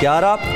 11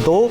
2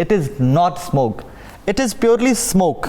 It is not smoke. It is purely smoke.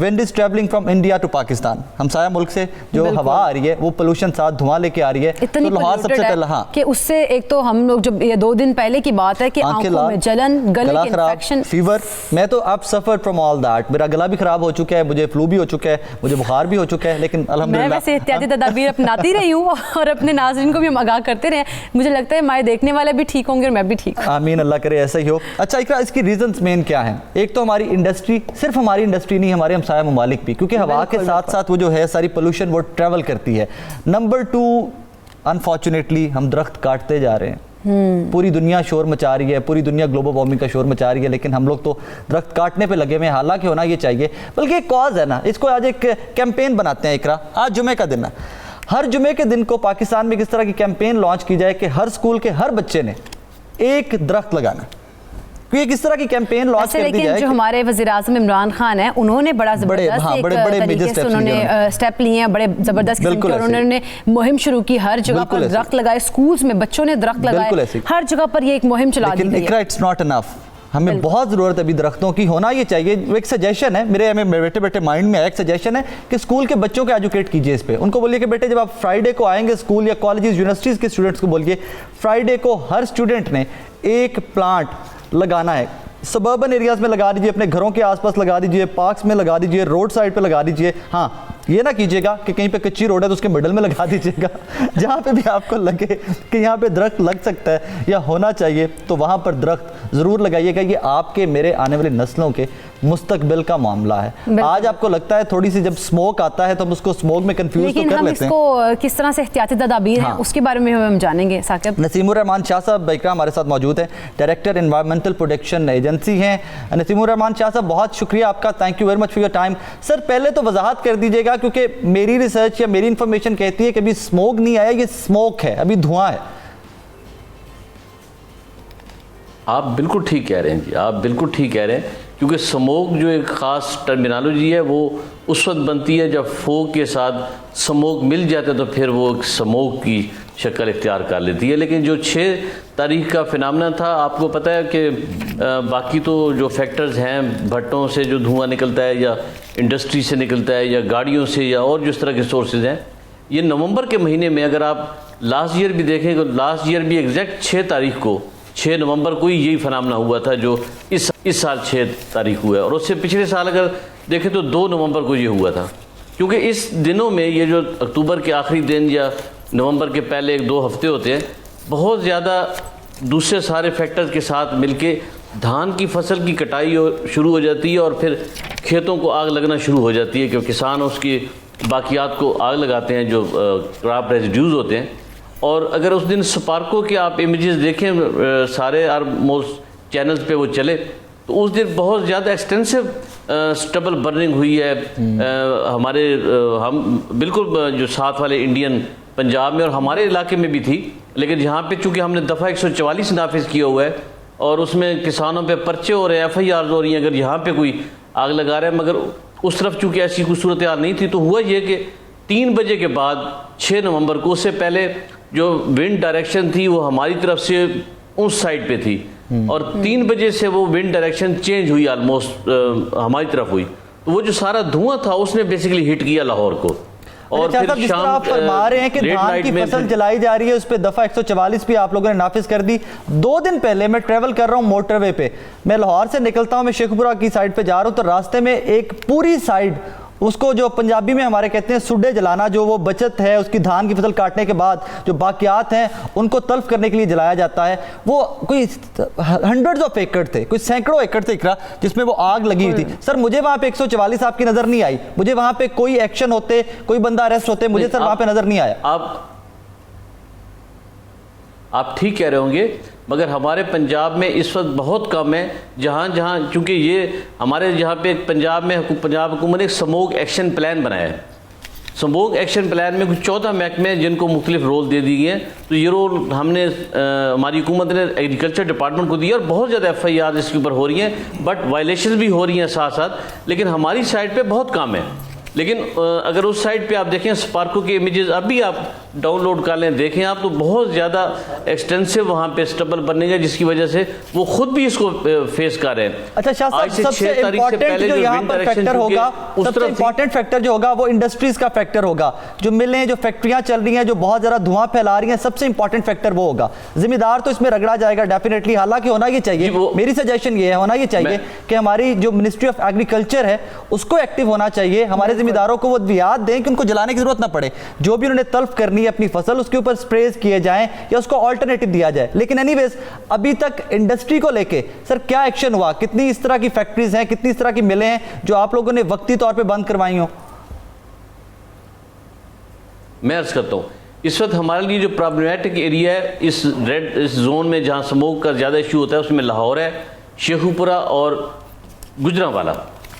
Wind is travelling from India to Pakistan, ہمسایہ ملک سے جو ہوا آ رہی ہے وہ پولوشن ساتھ دھواں لے کے آ رہی ہے. تو لاہور سب سے پہلے کہ اس سے ایک تو ہم لوگ جب یہ 2 دن پہلے کی بات ہے کہ آنکھوں میں جلن, گلے کی انفیکشن, فیور. میں تو اب سفر فرام آل دیٹ, میرا گلا بھی خراب ہو چکا ہے, مجھے فلو بھی ہو چکا ہے, مجھے بخار بھی ہو چکا ہے, لیکن الحمدللہ میں ویسے احتیاطی تدابیر اپناتی رہی ہوں اور اپنے ناظرین کو بھی ہم آگاہ کرتے رہے. مجھے لگتا ہے ہمارے دیکھنے والے بھی ٹھیک ہوں گے اور میں بھی ٹھیک ہوں. آمین, اللہ کرے ایسا ہی ہو. اچھا اقرا, اس کی ریزنز مین کیا ہیں؟ ایک تو ہماری انڈسٹری, صرف ہماری انڈسٹری نہیں, ہمارے ہمسایہ ممالک بھی, کیونکہ ہوا کے ساتھ ساتھ وہ جو ہے ساری پولوشن وہ ٹریول کرتی ہے. نمبر 2, انفارچونیٹلی ہم درخت کاٹتے جا رہے ہیں. پوری دنیا شور مچا رہی ہے, پوری دنیا گلوبل وارمنگ کا شور مچا رہی ہے, لیکن ہم لوگ تو درخت کاٹنے پہ لگے ہوئے ہیں. حالانکہ ہونا یہ چاہیے, بلکہ ایک کاز ہے نا, اس کو آج ایک کیمپین بناتے ہیں. اقرا, آج جمعے کا دن ہے, ہر جمعے کے دن کو پاکستان میں کس طرح کی کیمپین لانچ کی جائے کہ ہر سکول کے ہر بچے نے ایک درخت لگانا. یہ کس طرح کی کیمپین لانچ کر دی جائے. لیکن جو ہمارے وزیر اعظم عمران خان ہیں, انہوں نے بڑا زبردست ایک طریقے سے انہوں نے اسٹیپ لیے ہیں, بڑے زبردست قسم کے, اور انہوں نے مہم شروع کی, ہر جگہ پر درخت لگائے, سکولز میں بچوں نے درخت لگائے, ہر جگہ پر یہ ایک مہم چلا دی گئی ہے. لیکن اٹس ناٹ انف, ہمیں بہت ضرورت ہے ابھی درختوں کی. ہونا یہ چاہیے, ایک سجیشن ہے میرے بیٹے بیٹے مائنڈ میں, ایک سجیشن ہے کہ اسکول کے بچوں کو ایجوکیٹ کیجئے اس پہ. ان کو بولیے کہ بیٹے جب آپ فرائیڈے کو آئیں گے اسکول یا کالجز یونیورسٹیز کے اسٹوڈنٹس کو بولیے فرائیڈے کو ہر اسٹوڈنٹ نے ایک پلانٹ لگانا ہے. سبربن ایریاز میں لگا دیجئے, اپنے گھروں کے آس پاس لگا دیجئے, پارکس میں لگا دیجئے, روڈ سائڈ پہ لگا دیجئے. ہاں, یہ نہ کیجئے گا کہ کہیں پہ کچی روڈ ہے تو اس کے مڈل میں لگا دیجئے گا. جہاں پہ بھی آپ کو لگے کہ یہاں پہ درخت لگ سکتا ہے یا ہونا چاہیے تو وہاں پر درخت ضرور لگائیے گا. یہ آپ کے میرے آنے والے نسلوں کے مستقبل کا معاملہ ہے. آج آپ کو لگتا ہے تھوڑی سی جب سموک آتا ہے تو ہم اس کو سموک میں کنفیوز تو کر لیتے ہیں, لیکن ہم اس کو کس طرح سے احتیاطی تدابیر ہیں اس کے بارے میں ہم جانیں گے. ثاقب نسیم الرحمان شاہ صاحب اقرا ہمارے ساتھ موجود ہیں, ڈائریکٹر انوائرمنٹل پروٹیکشن ایجنسی ہیں. نسیم الرحمان شاہ صاحب, بہت شکریہ آپ کا, thank you very much for your time. Sir پہلے تو وضاحت کر دیجیے گا, کیونکہ میری ریسرچ یا میری انفارمیشن کہتی ہے کہ ابھی سموک نہیں آیا, یہ سموک ہے, ابھی دھواں ہے. آپ بالکل ٹھیک کہہ رہے ہیں جی, آپ بالکل ٹھیک کہہ رہے ہیں, کیونکہ سموک جو ایک خاص ٹرمینالوجی ہے وہ اس وقت بنتی ہے جب فوگ کے ساتھ سموک مل جاتا ہے تو پھر وہ ایک سموک کی شکل اختیار کر لیتی ہے. لیکن جو 6 تاریخ کا فنامنا تھا, آپ کو پتہ ہے کہ باقی تو جو فیکٹرز ہیں, بھٹوں سے جو دھواں نکلتا ہے یا انڈسٹری سے نکلتا ہے یا گاڑیوں سے یا اور جو اس طرح کے سورسز ہیں, یہ نومبر کے مہینے میں اگر آپ لاسٹ ایئر بھی دیکھیں تو لاسٹ ایئر بھی ایگزیکٹ 6 تاریخ کو 6 نومبر کو ہی یہی فنامنا ہوا تھا جو اس سال 6 تاریخ ہوا ہے. اور اس سے پچھلے سال اگر دیکھیں تو 2 نومبر کو یہ ہوا تھا. کیونکہ اس دنوں میں یہ جو اکتوبر کے آخری دن یا نومبر کے پہلے 1-2 ہفتے ہوتے ہیں, بہت زیادہ دوسرے سارے فیکٹرز کے ساتھ مل کے دھان کی فصل کی کٹائی شروع ہو جاتی ہے اور پھر کھیتوں کو آگ لگنا شروع ہو جاتی ہے, کیونکہ کسان اس کی باقیات کو آگ لگاتے ہیں جو کراپ ریزیڈیوز ہوتے ہیں. اور اگر اس دن سپارکو کے آپ امیجز دیکھیں, سارے آلموسٹ چینلز پہ وہ چلے, تو اس دن بہت زیادہ ایکسٹینسو سٹبل برننگ ہوئی ہے. ہمارے ہم بالکل جو ساتھ والے انڈین پنجاب میں اور ہمارے علاقے میں بھی تھی, لیکن یہاں پہ چونکہ ہم نے دفعہ 144 نافذ کیا ہوا ہے اور اس میں کسانوں پہ پرچے ہو رہے ہیں, FIRs ہو رہی ہیں اگر یہاں پہ کوئی آگ لگا رہا ہے. مگر اس طرف چونکہ ایسی کوئی صورتحال نہیں تھی, تو ہوا یہ کہ 3 بجے کے بعد 6 نومبر کو, اس سے پہلے جو ونڈ ڈائریکشن تھی وہ ہماری طرف سے اس سائڈ پہ تھی, اور 3 بجے سے وہ ونڈ ڈائریکشن چینج ہوئی, آلموسٹ ہماری طرف ہوئی. تو وہ جو سارا دھواں تھا اس نے بیسیکلی ہٹ کیا لاہور کو. اور جس طرح آپ فرما رہے ہیں کہ دھان کی فصل جلائی جا رہی ہے, اس پہ دفعہ 144 بھی آپ لوگوں نے نافذ کر دی. 2 دن پہلے میں ٹریول کر رہا ہوں موٹر وے پہ, میں لاہور سے نکلتا ہوں, میں شیخ پورہ کی سائڈ پہ جا رہا ہوں, تو راستے میں ایک پوری سائڈ, اس کو جو پنجابی میں ہمارے کہتے ہیں سڈے جلانا, جو وہ بچت ہے اس کی دھان کی فصل کاٹنے کے بعد جو باقیات ہیں ان کو تلف کرنے کے لیے جلایا جاتا ہے. وہ کوئی ہنڈریڈز آف ایکڑ تھے, کوئی سینکڑوں ایکڑ تھے اقرا, جس میں وہ آگ لگی ہوئی تھی. سر مجھے وہاں پہ 144 آپ کی نظر نہیں آئی, مجھے وہاں پہ کوئی ایکشن ہوتے, کوئی بندہ اریسٹ ہوتے, مجھے سر وہاں پہ نظر نہیں آیا. آپ ٹھیک کہہ رہے ہوں گے, مگر ہمارے پنجاب میں اس وقت بہت کم ہے. جہاں چونکہ یہ ہمارے یہاں پہ پنجاب میں پنجاب حکومت نے ایک سموک ایکشن پلان بنایا ہے. سموک ایکشن پلان میں کچھ 14 محکمے جن کو مختلف رول دے دی گئے ہیں. تو یہ رول ہم نے ہماری حکومت نے ایگریکلچر ڈپارٹمنٹ کو دیا, اور بہت زیادہ FIR اس کے اوپر ہو رہی ہیں, بٹ وائلیشنز بھی ہو رہی ہیں ساتھ ساتھ, لیکن ہماری سائڈ پہ بہت کام ہے. لیکن اگر اس سائٹ پہ آپ دیکھیں اسپارکو کے امیجز ابھی آپ ڈاؤن لوڈ کر لیں دیکھیں آپ تو بہت زیادہ ایکسٹینسو وہاں پہ اسٹبل بننے گا جس کی وجہ سے وہ خود بھی اس کو فیس کر رہے ہیں. اچھا شاہ صاحب سب سے امپورٹنٹ جو یہاں پر فیکٹر ہوگا, سب سے امپورٹنٹ فیکٹر جو ہوگا وہ انڈسٹریز کا فیکٹر ہوگا. جو ملیں جو فیکٹریاں چل رہی ہیں جو بہت زیادہ دھواں پھیلا رہی ہیں, سب سے امپورٹنٹ فیکٹر وہ ہوگا. ذمہ دار تو اس میں رگڑا جائے گا ڈیفینیٹلی, حالانکہ ہونا یہ چاہیے, میری سجیشن یہ ہے ہونا یہ چاہیے کہ ہماری جو منسٹری آف ایگریکلچر ہے اس کو ایکٹیو ہونا چاہیے. ہمارے ذمہ داروں کو وہ یاد دیں کہ ان کو جلانے کی ضرورت نہ پڑے, جو بھی انہوں نے تلف کرنی ہے اپنی فصل اس کے اوپر سپریز کیے جائیں یا اس کو آلٹرنیٹو دیا جائے. لیکن اینی ویز ابھی تک انڈسٹری کو لے کے سر کیا ایکشن ہوا؟ کتنی اس طرح کی فیکٹریز ہیں, کتنی اس طرح کی ملیں ہیں جو آپ لوگوں نے وقتی طور پہ بند کروائی ہوں؟ میں عرض کرتا ہوں اس وقت ہمارے لیے جو پرابلمیٹک ایریا ہے اس ریڈ زون میں جہاں سموک کا زیادہ ایشو ہوتا ہے اس میں لاہور ہے, شیخوپورہ اور گجرانوالہ,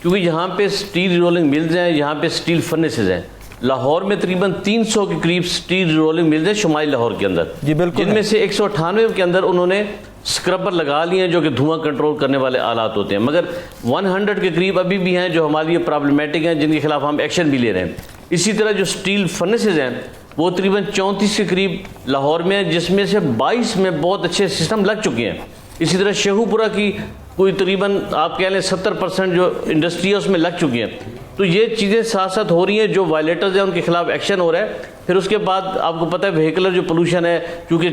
کیونکہ یہاں پہ سٹیل رولنگ ملز ہیں, یہاں پہ سٹیل فرنسز ہیں. لاہور میں تقریباً 300 کے قریب سٹیل رولنگ ملز ہیں شمالی لاہور کے اندر, جن میں سے 198 کے اندر انہوں نے سکربر لگا لیے ہیں جو کہ دھواں کنٹرول کرنے والے آلات ہوتے ہیں, مگر 100 کے قریب ابھی بھی ہیں جو ہمارے لیے پرابلمیٹک ہیں جن کے خلاف ہم ایکشن بھی لے رہے ہیں. اسی طرح جو سٹیل فرنسز ہیں وہ تقریباً 34 کے قریب لاہور میں ہیں, جس میں سے 22 میں بہت اچھے سسٹم لگ چکے ہیں. اسی طرح شیخوپورہ کی کوئی تقریباً آپ کہہ لیں 70% جو انڈسٹری ہے اس میں لگ چکی ہیں. تو یہ چیزیں ساتھ ساتھ ہو رہی ہیں, جو وائلیٹرز ہیں ان کے خلاف ایکشن ہو رہا ہے. پھر اس کے بعد آپ کو پتہ ہے وہیکلر جو پولوشن ہے, کیونکہ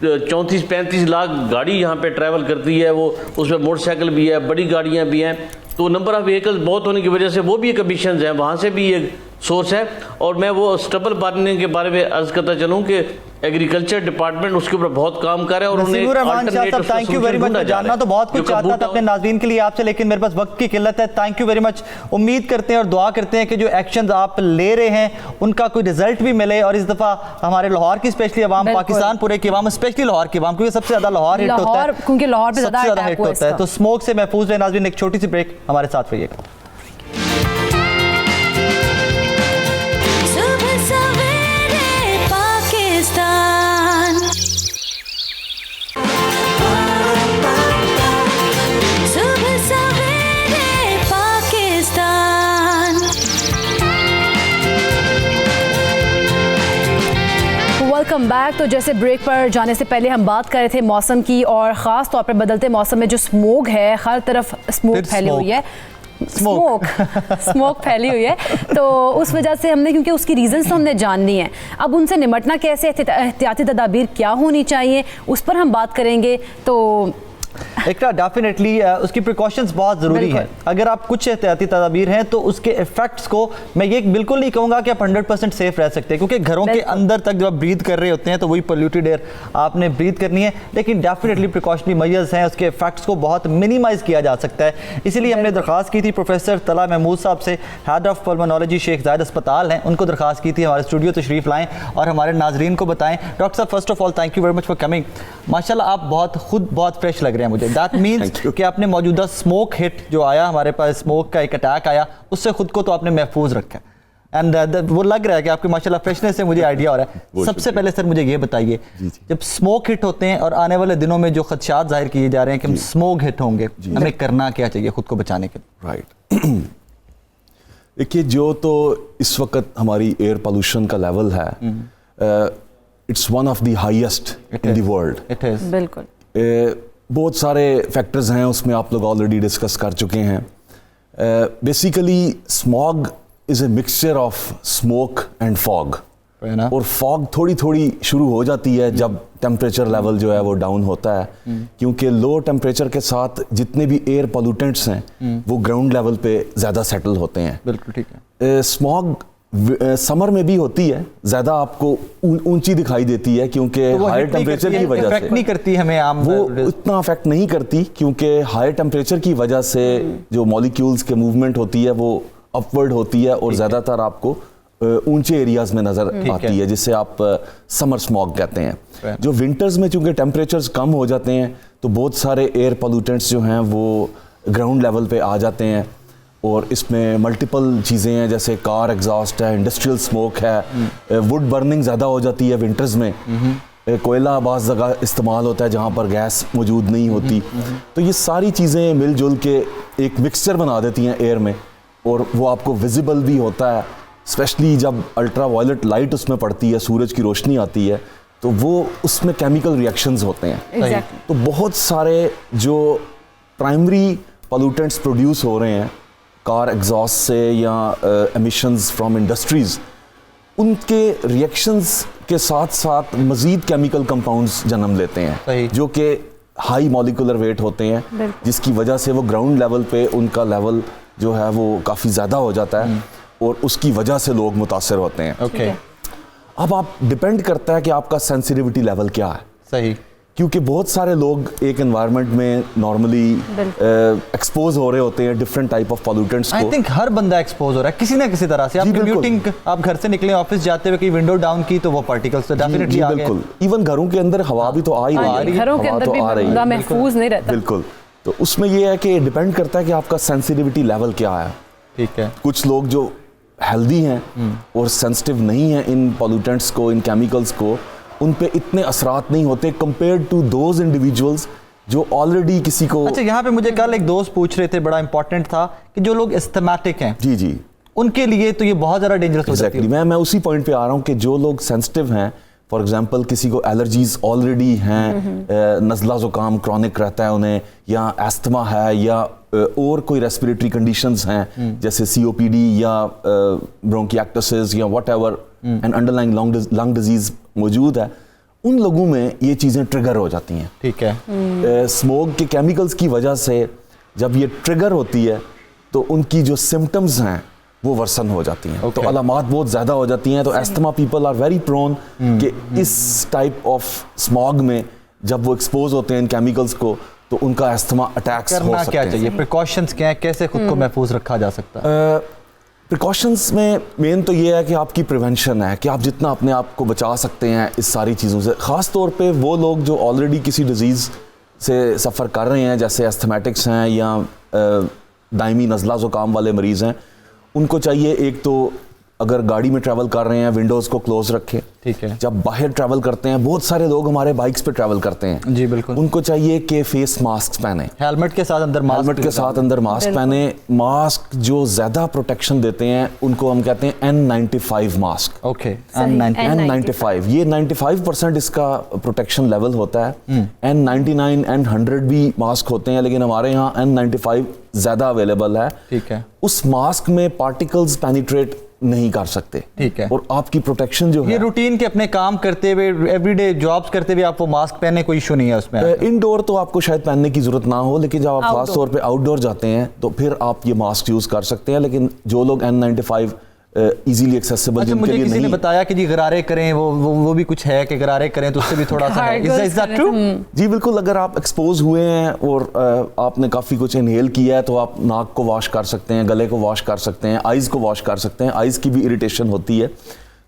34-35 لاکھ گاڑی یہاں پہ ٹریول کرتی ہے, وہ اس میں موٹر سائیکل بھی ہے, بڑی گاڑیاں بھی ہیں, تو نمبر آف وہیکلز بہت ہونے کی وجہ سے وہ بھی ایک ایمیشنز ہیں, وہاں سے بھی ایک سورس ہے. اور میں وہ اسٹبل بارننگ کے بارے میں عرض کرتا چلوں کہ ایگریکلچر ڈپارٹمنٹ اس کے اوپر بہت کام کر رہا ہے. اور نصیر الرحمان شاہ صاحب تھینک یو ویری مچ. جاننا تو بہت کچھ چاہتا تھا اپنے ناظرین کے لیے آپ سے, لیکن میرے پاس وقت کی قلت ہے. تھینک یو ویری مچ. امید کرتے ہیں اور دعا کرتے ہیں کہ جو ایکشنز آپ لے رہے ہیں ان کا کوئی رزلٹ بھی ملے, اور اس دفعہ ہمارے لاہور کی اسپیشلی عوام, پاکستان پورے کی عوام, اسپیشلی لاہور کی عوام, کیونکہ سب سے زیادہ لاہور ہٹ ہوتا ہے, کیونکہ لاہور پہ زیادہ ہٹ ہوتا ہے, تو اسموک سے محفوظ رہے. ناظرین ایک چھوٹی سی بریک, ہمارے ساتھ رہیے گا. Welcome back. تو جیسے بریک پر جانے سے پہلے ہم بات کر رہے تھے موسم کی, اور خاص طور پر بدلتے موسم میں جو اسموگ ہے, ہر طرف اسموگ پھیلی ہوئی ہے, اسموک پھیلی ہوئی ہے, تو اس وجہ سے ہم نے, کیونکہ اس کی ریزنز تو ہم نے جاننی ہے, اب ان سے نمٹنا کیسے, احتیاطی تدابیر کیا ہونی چاہیے, اس پر ہم بات کریں گے. تو اقرا ڈیفینیٹلی اس کی پریکاشنز بہت ضروری ہیں. اگر آپ کچھ احتیاطی تدابیر ہیں تو اس کے ایفیکٹس کو میں یہ بالکل نہیں کہوں گا کہ آپ 100% سیف رہ سکتے ہیں, کیونکہ گھروں کے اندر تک جب آپ بریتھ کر رہے ہوتے ہیں تو وہی پولیوٹیڈ ایئر آپ نے بریتھ کرنی ہے, لیکن ڈیفینیٹلی پریکاشنری میجرز ہیں, اس کے ایفیکٹس کو بہت منیمائز کیا جا سکتا ہے. اسی لیے ہم نے درخواست کی تھی پروفیسر طلحہ محمود صاحب سے, ہیڈ آف پلمونالوجی شیخ زائد اسپتال ہیں, ان کو درخواست کی تھی ہمارے اسٹوڈیو تشریف لائیں اور ہمارے ناظرین کو بتائیں. ڈاکٹر صاحب first of all thank you very much for coming. ماشاءاللہ آپ بہت فریش لگ رہے ہیں مجھے. دیٹ مینس کہ آپ نے موجودہ اسموک ہٹ جو آیا ہمارے پاس, اسموک کا ایک اٹیک آیا, اس سے خود کو تو آپ نے محفوظ رکھا ہے, اینڈ وہ لگ رہا ہے کہ آپ کی ماشاءاللہ فریشنس سے مجھے آئیڈیا ہو رہا ہے. سب سے پہلے سر مجھے یہ بتائیے, جب اسموک ہٹ ہوتے ہیں اور آنے والے دنوں میں جو خدشات ظاہر کیے جا رہے ہیں کہ ہم اسموک ہٹ ہوں گے, ہمیں کرنا کیا چاہیے خود کو بچانے کے لیے؟ رائٹ, دیکھیے جو تو اس وقت ہماری ایئر پولوشن کا لیول ہے, it's one of the highest in the world. بالکل بہت سارے فیکٹرز ہیں, اس میں آپ لوگ آلریڈی ڈسکس کر چکے ہیں. Basically smog is a mixture of smoke and fog, اور فاگ تھوڑی تھوڑی شروع ہو جاتی ہے جب ٹیمپریچر لیول جو ہے وہ ڈاؤن ہوتا ہے, کیونکہ لو ٹیمپریچر کے ساتھ جتنے بھی ایئر پولوٹنٹس ہیں وہ گراؤنڈ لیول پہ زیادہ سیٹل ہوتے ہیں. بالکل ٹھیک ہے. اسموگ سمر میں بھی ہوتی ہے, زیادہ آپ کو اونچی دکھائی دیتی ہے کیونکہ ہائر ٹیمپریچر کی وجہ سے نہیں کرتی ہمیں, وہ اتنا افیکٹ نہیں کرتی کیونکہ ہائر ٹیمپریچر کی وجہ سے جو مولیکیولز کے موومنٹ ہوتی ہے وہ اپورڈ ہوتی ہے, اور زیادہ تر آپ کو اونچے ایریاز میں نظر آتی ہے, جس سے آپ سمر اسموگ کہتے ہیں. جو ونٹرز میں چونکہ ٹیمپریچرز کم ہو جاتے ہیں تو بہت سارے ایئر پولوٹنٹس جو ہیں وہ گراؤنڈ لیول پہ آ جاتے ہیں, اور اس میں ملٹیپل چیزیں ہیں, جیسے کار ایگزاسٹ ہے, انڈسٹریل اسموک ہے, ووڈ برننگ زیادہ ہو جاتی ہے ونٹرز میں, کوئلہ بعض جگہ استعمال ہوتا ہے جہاں پر گیس موجود نہیں ہوتی. تو یہ ساری چیزیں مل جل کے ایک مکسچر بنا دیتی ہیں ایئر میں, اور وہ آپ کو ویزیبل بھی ہوتا ہے, اسپیشلی جب الٹرا وائلٹ لائٹ اس میں پڑتی ہے, سورج کی روشنی آتی ہے, تو وہ اس میں کیمیکل ریئیکشنز ہوتے ہیں. تو بہت سارے جو پرائمری پولوٹنٹس پروڈیوس ہو رہے ہیں کار ایگزاسٹ سے یا ایمیشنز فرام انڈسٹریز, ان کے ریئیکشنز کے ساتھ ساتھ مزید کیمیکل کمپاؤنڈز جنم لیتے ہیں جو کہ ہائی مالیکولر ویٹ ہوتے ہیں, جس کی وجہ سے وہ گراؤنڈ لیول پہ ان کا لیول جو ہے وہ کافی زیادہ ہو جاتا ہے اور اس کی وجہ سے لوگ متاثر ہوتے ہیں. اب آپ ڈپینڈ کرتا ہے کہ آپ کا سینسیٹیوٹی لیول کیا ہے. صحیح. کیونکہ بہت سارے لوگ ایک انوائرمنٹ میں نارملی ایکسپوز ہو رہے ہوتے ہیں ڈفرینٹ ٹائپ آف پولوٹنٹس کو. آئی تھنک ہر بندہ ایکسپوز ہو رہا ہے کسی نہ کسی طرح سے. آپ کمیوٹنگ, آپ گھر سے نکلے آفس جاتے ہوئے کہیں ونڈو ڈاؤن کی تو وہ پارٹیکلز تو ڈیفینیٹلی آ گئے. بالکل, ایون گھروں کے اندر ہوا بھی تو آ ہی رہی ہے, گھروں کے اندر بھی بندہ محفوظ نہیں رہتا. بالکل. تو اس میں یہ ہے کہ ڈپینڈ کرتا ہے کہ آپ کا سینسیٹیوٹی لیول کیا ہے. ٹھیک ہے. کچھ لوگ جو ہیلدی ہیں اور سینسٹیو نہیں ہیں ان پولوٹنٹس کو, ان کیمیکلز کو, ان پہ اتنے اثرات نہیں ہوتے کمپیئرڈ ٹو دوز انڈیویجولز جو آلریڈی کسی کو. اچھا, یہاں پہ مجھے کل ایک دوست پوچھ رہے تھے, بڑا امپورٹنٹ تھا, کہ جو لوگ استھمیٹک ہیں جی ان کے لیے تو یہ بہت زیادہ ڈینجرس ہو جاتی ہے. میں اسی پوائنٹ پہ آ رہا ہوں کہ جو لوگ سینسٹیو ہیں, فار ایگزامپل کسی کو الرجیز آلریڈی ہیں, نزلہ زکام کرونک رہتا ہے انہیں, یا ایستھما ہے, یا اور کوئی ریسپیریٹری کنڈیشنز ہیں جیسے COPD یا برونکیایکٹسز یا whatever and underlying lung disease موجود ہے, ان لوگوں میں یہ چیزیں ٹریگر ہو جاتی ہیں. ٹھیک ہے. اسموک کے کیمیکلز کی وجہ سے جب یہ ٹریگر ہوتی ہے تو ان کی جو سمٹمز ہیں وہ ورسن ہو جاتی ہیں, تو علامات بہت زیادہ ہو جاتی ہیں. تو ایستھما پیپل آر ویری پرون کہ اس ٹائپ آف اسموگ میں جب وہ ایکسپوز ہوتے ہیں ان کیمیکلز کو تو ان کا ایستھما اٹیکس ہو سکتے ہیں. کرنا کیا چاہیے, پریکاشنز کیا ہیں, کیسے خود کو محفوظ رکھا جا سکتا ہے؟ پریکاشنز میں مین تو یہ ہے کہ آپ کی پریونشن ہے, کہ آپ جتنا اپنے آپ کو بچا سکتے ہیں اس ساری چیزوں سے. خاص طور پہ وہ لوگ جو آلریڈی کسی ڈیزیز سے سفر کر رہے ہیں, جیسے ایستھمیٹکس ہیں یا دائمی نزلہ زکام والے مریض ہیں, ان کو چاہیے ایک تو اگر گاڑی میں ٹریول کر رہے ہیں ونڈوز کو کلوز رکھیں. ٹھیک ہے. جب باہر ٹریول کرتے ہیں, بہت سارے لوگ ہمارے بائکس پہ ٹریول کرتے ہیں, جی بالکل, ان کو چاہیے کہ فیس ماسک پہنیں, ہیلمٹ کے ساتھ اندر ماسک, ہیلمٹ کے ساتھ اندر ماسک پہنیں. ماسک جو زیادہ پروٹیکشن دیتے ہیں ان کو ہم کہتے ہیں N95 ماسک. اوکے. N95 یہ 95% اس کا پروٹیکشن لیول ہوتا ہے. N99 N100 بھی ماسک ہوتے ہیں, لیکن ہمارے یہاں N95 زیادہ اویلیبل ہے. ٹھیک ہے. اس ماسک میں پارٹیکلز پینیٹریٹ نہیں کر سکتے. ٹھیک ہے. اور آپ کی پروٹیکشن جو ہے, یہ روٹین کے اپنے کام کرتے ہوئے, ایوری ڈے جابس کرتے ہوئے آپ وہ ماسک پہننے, کوئی ایشو نہیں ہے اس میں؟ انڈور تو آپ کو شاید پہننے کی ضرورت نہ ہو, لیکن جب آپ خاص طور پہ آؤٹ ڈور جاتے ہیں تو پھر آپ یہ ماسک یوز کر سکتے ہیں. لیکن جو لوگ N95 ایزیلی ایکسیسیبل جن کے لیے نہیں, کسی نے بتایا کہ جی غرارے کریں, وہ بھی کچھ ہے کہ غرارے کریں تو اس سے بھی تھوڑا سا ہے. Is that true? جی بالکل. اگر آپ ایکسپوز ہوئے ہیں اور آپ نے کافی کچھ انہیل کیا ہے تو آپ ناک کو واش کر سکتے ہیں, گلے کو واش کر سکتے ہیں, آئیز کو واش کر سکتے ہیں. آئیز کی بھی اریٹیشن ہوتی ہے.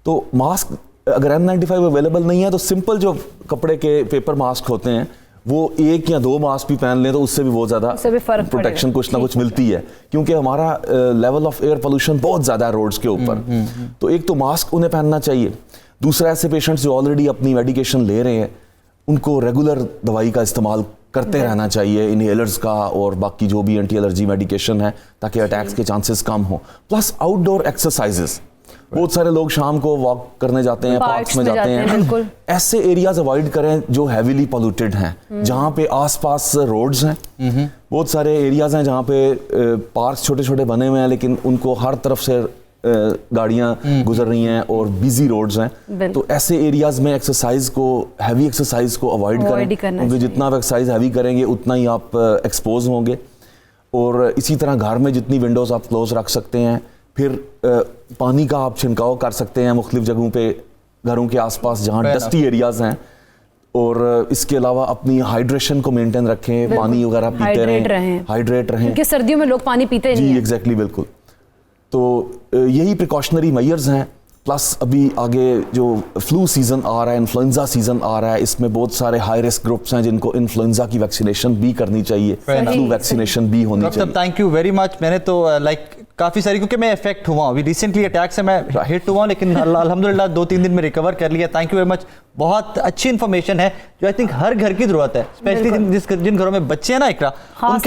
تو ماسک اگر N95 اویلیبل نہیں ہے تو سمپل جو کپڑے کے پیپر ماسک ہوتے ہیں وہ ایک یا دو ماسک بھی پہن لیں تو اس سے بھی بہت زیادہ پروٹیکشن کچھ نہ کچھ ملتی ہے. کیونکہ ہمارا لیول آف ایئر پولوشن بہت زیادہ ہے روڈز کے اوپر. تو ایک تو ماسک انہیں پہننا چاہیے. دوسرا, ایسے پیشنٹس جو آلریڈی اپنی میڈیکیشن لے رہے ہیں ان کو ریگولر دوائی کا استعمال کرتے رہنا چاہیے, انہیلرز کا اور باقی جو بھی اینٹی الرجی میڈیکیشن ہے, تاکہ اٹیکس کے چانسز کم ہوں. پلس آؤٹ ڈور ایکسرسائزز, بہت سارے لوگ شام کو واک کرنے جاتے ہیں, پارکس میں جاتے ہیں. ایسے ایریاز اوائڈ کریں جو ہیویلی پولوٹیڈ ہیں, جہاں پہ آس پاس روڈز ہیں. بہت سارے ایریاز ہیں جہاں پہ پارکس چھوٹے چھوٹے بنے ہوئے ہیں لیکن ان کو ہر طرف سے گاڑیاں گزر رہی ہیں اور بیزی روڈز ہیں. تو ایسے ایریاز میں ایکسرسائز کو, ہیوی ایکسرسائز کو اوائڈ کریں, کیونکہ جتنا آپ ایکسرسائز ہیوی کریں گے اتنا ہی آپ ایکسپوز ہوں گے. اور اسی طرح گھر میں جتنی ونڈوز آپ کلوز رکھ سکتے ہیں. پھر پانی کا آپ چھنکاؤ کر سکتے ہیں مختلف جگہوں پہ گھروں کے آس پاس جہاں ڈسٹی ایریاز ہیں. اور اس کے علاوہ اپنی ہائیڈریشن کو مینٹین رکھیں, پانی وغیرہ پیتے رہیں, ہائیڈریٹ رہیں, کیونکہ سردیوں میں لوگ پانی پیتے نہیں ہیں. جی ایگزیکٹلی, بالکل. تو یہی پریکاشنری میئرز ہیں. پلس ابھی آگے جو فلو سیزن آ رہا ہے, انفلوئنزا سیزن آ رہا ہے, اس میں بہت سارے ہائی رسک گروپس ہیں جن کو انفلوئنزا کی ویکسینیشن بھی کرنی چاہیے, فلو ویکسینیشن بھی ہونی چاہیے. تھینک یو ویری مچ. میں نے تو لائک کافی ساری, کیونکہ میں افیکٹ ہوا ہوں ابھی ریسنٹلی اٹیک سے, میں ہٹ ہوا ہوں لیکن الحمدللہ 2-3 دن میں ریکور کر لیا. تھینک یو ویری مچ. بہت اچھی انفارمیشن ہے جو آئی تھنک ہر گھر کی ضرورت ہے، اسپیشلی جن گھروں میں بچے ہیں نا اقرا، ان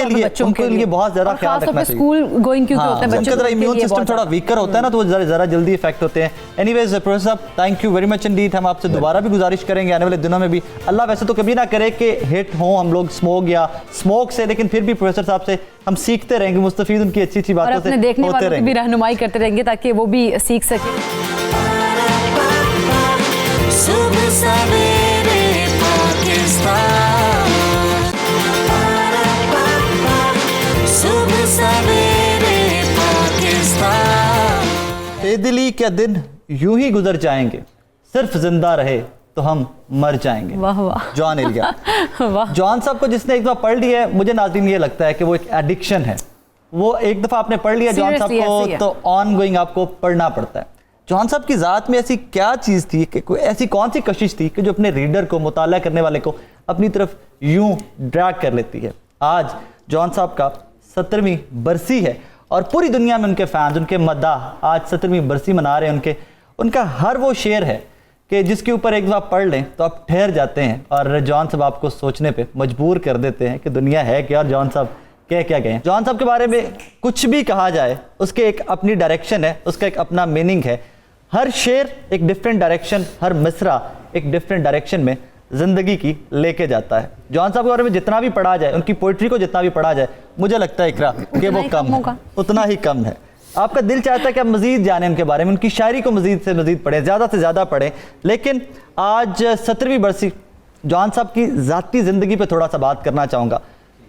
کے لیے بہت زیادہ خیال رکھنا چاہیے. اسکول گوئنگ کیونکہ ہوتے ہیں ان کا ذرا امیون سسٹم تھوڑا ویکر ہوتا ہے نا، تو وہ ذرا جلدی افیکٹ ہوتے ہیں. اینی ویز پروفیسر صاحب thank you very much indeed. ہم آپ سے دوبارہ بھی گزارش کریں گے آنے والے دنوں میں بھی، اللہ ویسے تو کبھی نہ کرے کہ ہٹ ہوں ہم لوگ اسموک یا اسموک سے، لیکن پھر بھی پروفیسر صاحب سے ہم سیکھتے رہیں گے، مستفید ان کی اچھی اچھی باتوں سے دیکھنے والوں کی بھی رہنمائی کرتے رہیں گے تاکہ وہ بھی سیکھ سکیں. صبح سویرے پاکستان، صبح سویرے پاکستان. بے دلی کیا دن یوں ہی گزر جائیں گے، صرف زندہ رہے تو ہم مر جائیں گے. واہ واہ جان ایلیا. واہ. جان صاحب کو جس نے ایک دفعہ پڑھ لیا ہے، مجھے ناظرین یہ لگتا ہے کہ وہ ایک ایڈکشن ہے. وہ ایک دفعہ آپ نے پڑھ لیا جان صاحب کو تو آن گوئنگ آپ کو پڑھنا پڑتا ہے. جان صاحب کی ذات میں ایسی کیا چیز تھی کہ کوئی ایسی کون سی کشش تھی کہ جو اپنے ریڈر کو، مطالعہ کرنے والے کو اپنی طرف یوں ڈریگ کر لیتی ہے. آج جان صاحب کا 17ویں برسی ہے اور پوری دنیا میں ان کے فینز، ان کے مداح آج 17ویں برسی منا رہے ہیں. ان کا ہر وہ شعر ہے کہ جس کے اوپر ایک دفعہ پڑھ لیں تو آپ ٹھہر جاتے ہیں اور جان صاحب آپ کو سوچنے پہ مجبور کر دیتے ہیں کہ دنیا ہے کیا اور جان صاحب کیا گئے ہیں. جان صاحب کے بارے میں کچھ بھی کہا جائے اس کے ایک اپنی ڈائریکشن ہے، اس کا ایک اپنا میننگ ہے. ہر شعر ایک ڈیفرنٹ ڈائریکشن، ہر مصرع ایک ڈیفرنٹ ڈائریکشن میں زندگی کی لے کے جاتا ہے. جان صاحب کے بارے میں جتنا بھی پڑھا جائے، ان کی پوئٹری کو جتنا بھی پڑھا جائے، مجھے لگتا ہے اقرا کہ وہ کم ہے، اتنا ہی کم ہے. آپ کا دل چاہتا ہے کہ آپ مزید جانیں ان کے بارے میں، ان کی شاعری کو مزید سے مزید پڑھیں، زیادہ سے زیادہ پڑھیں. لیکن آج 17ویں برسی جان صاحب کی ذاتی زندگی پہ تھوڑا سا بات کرنا چاہوں گا.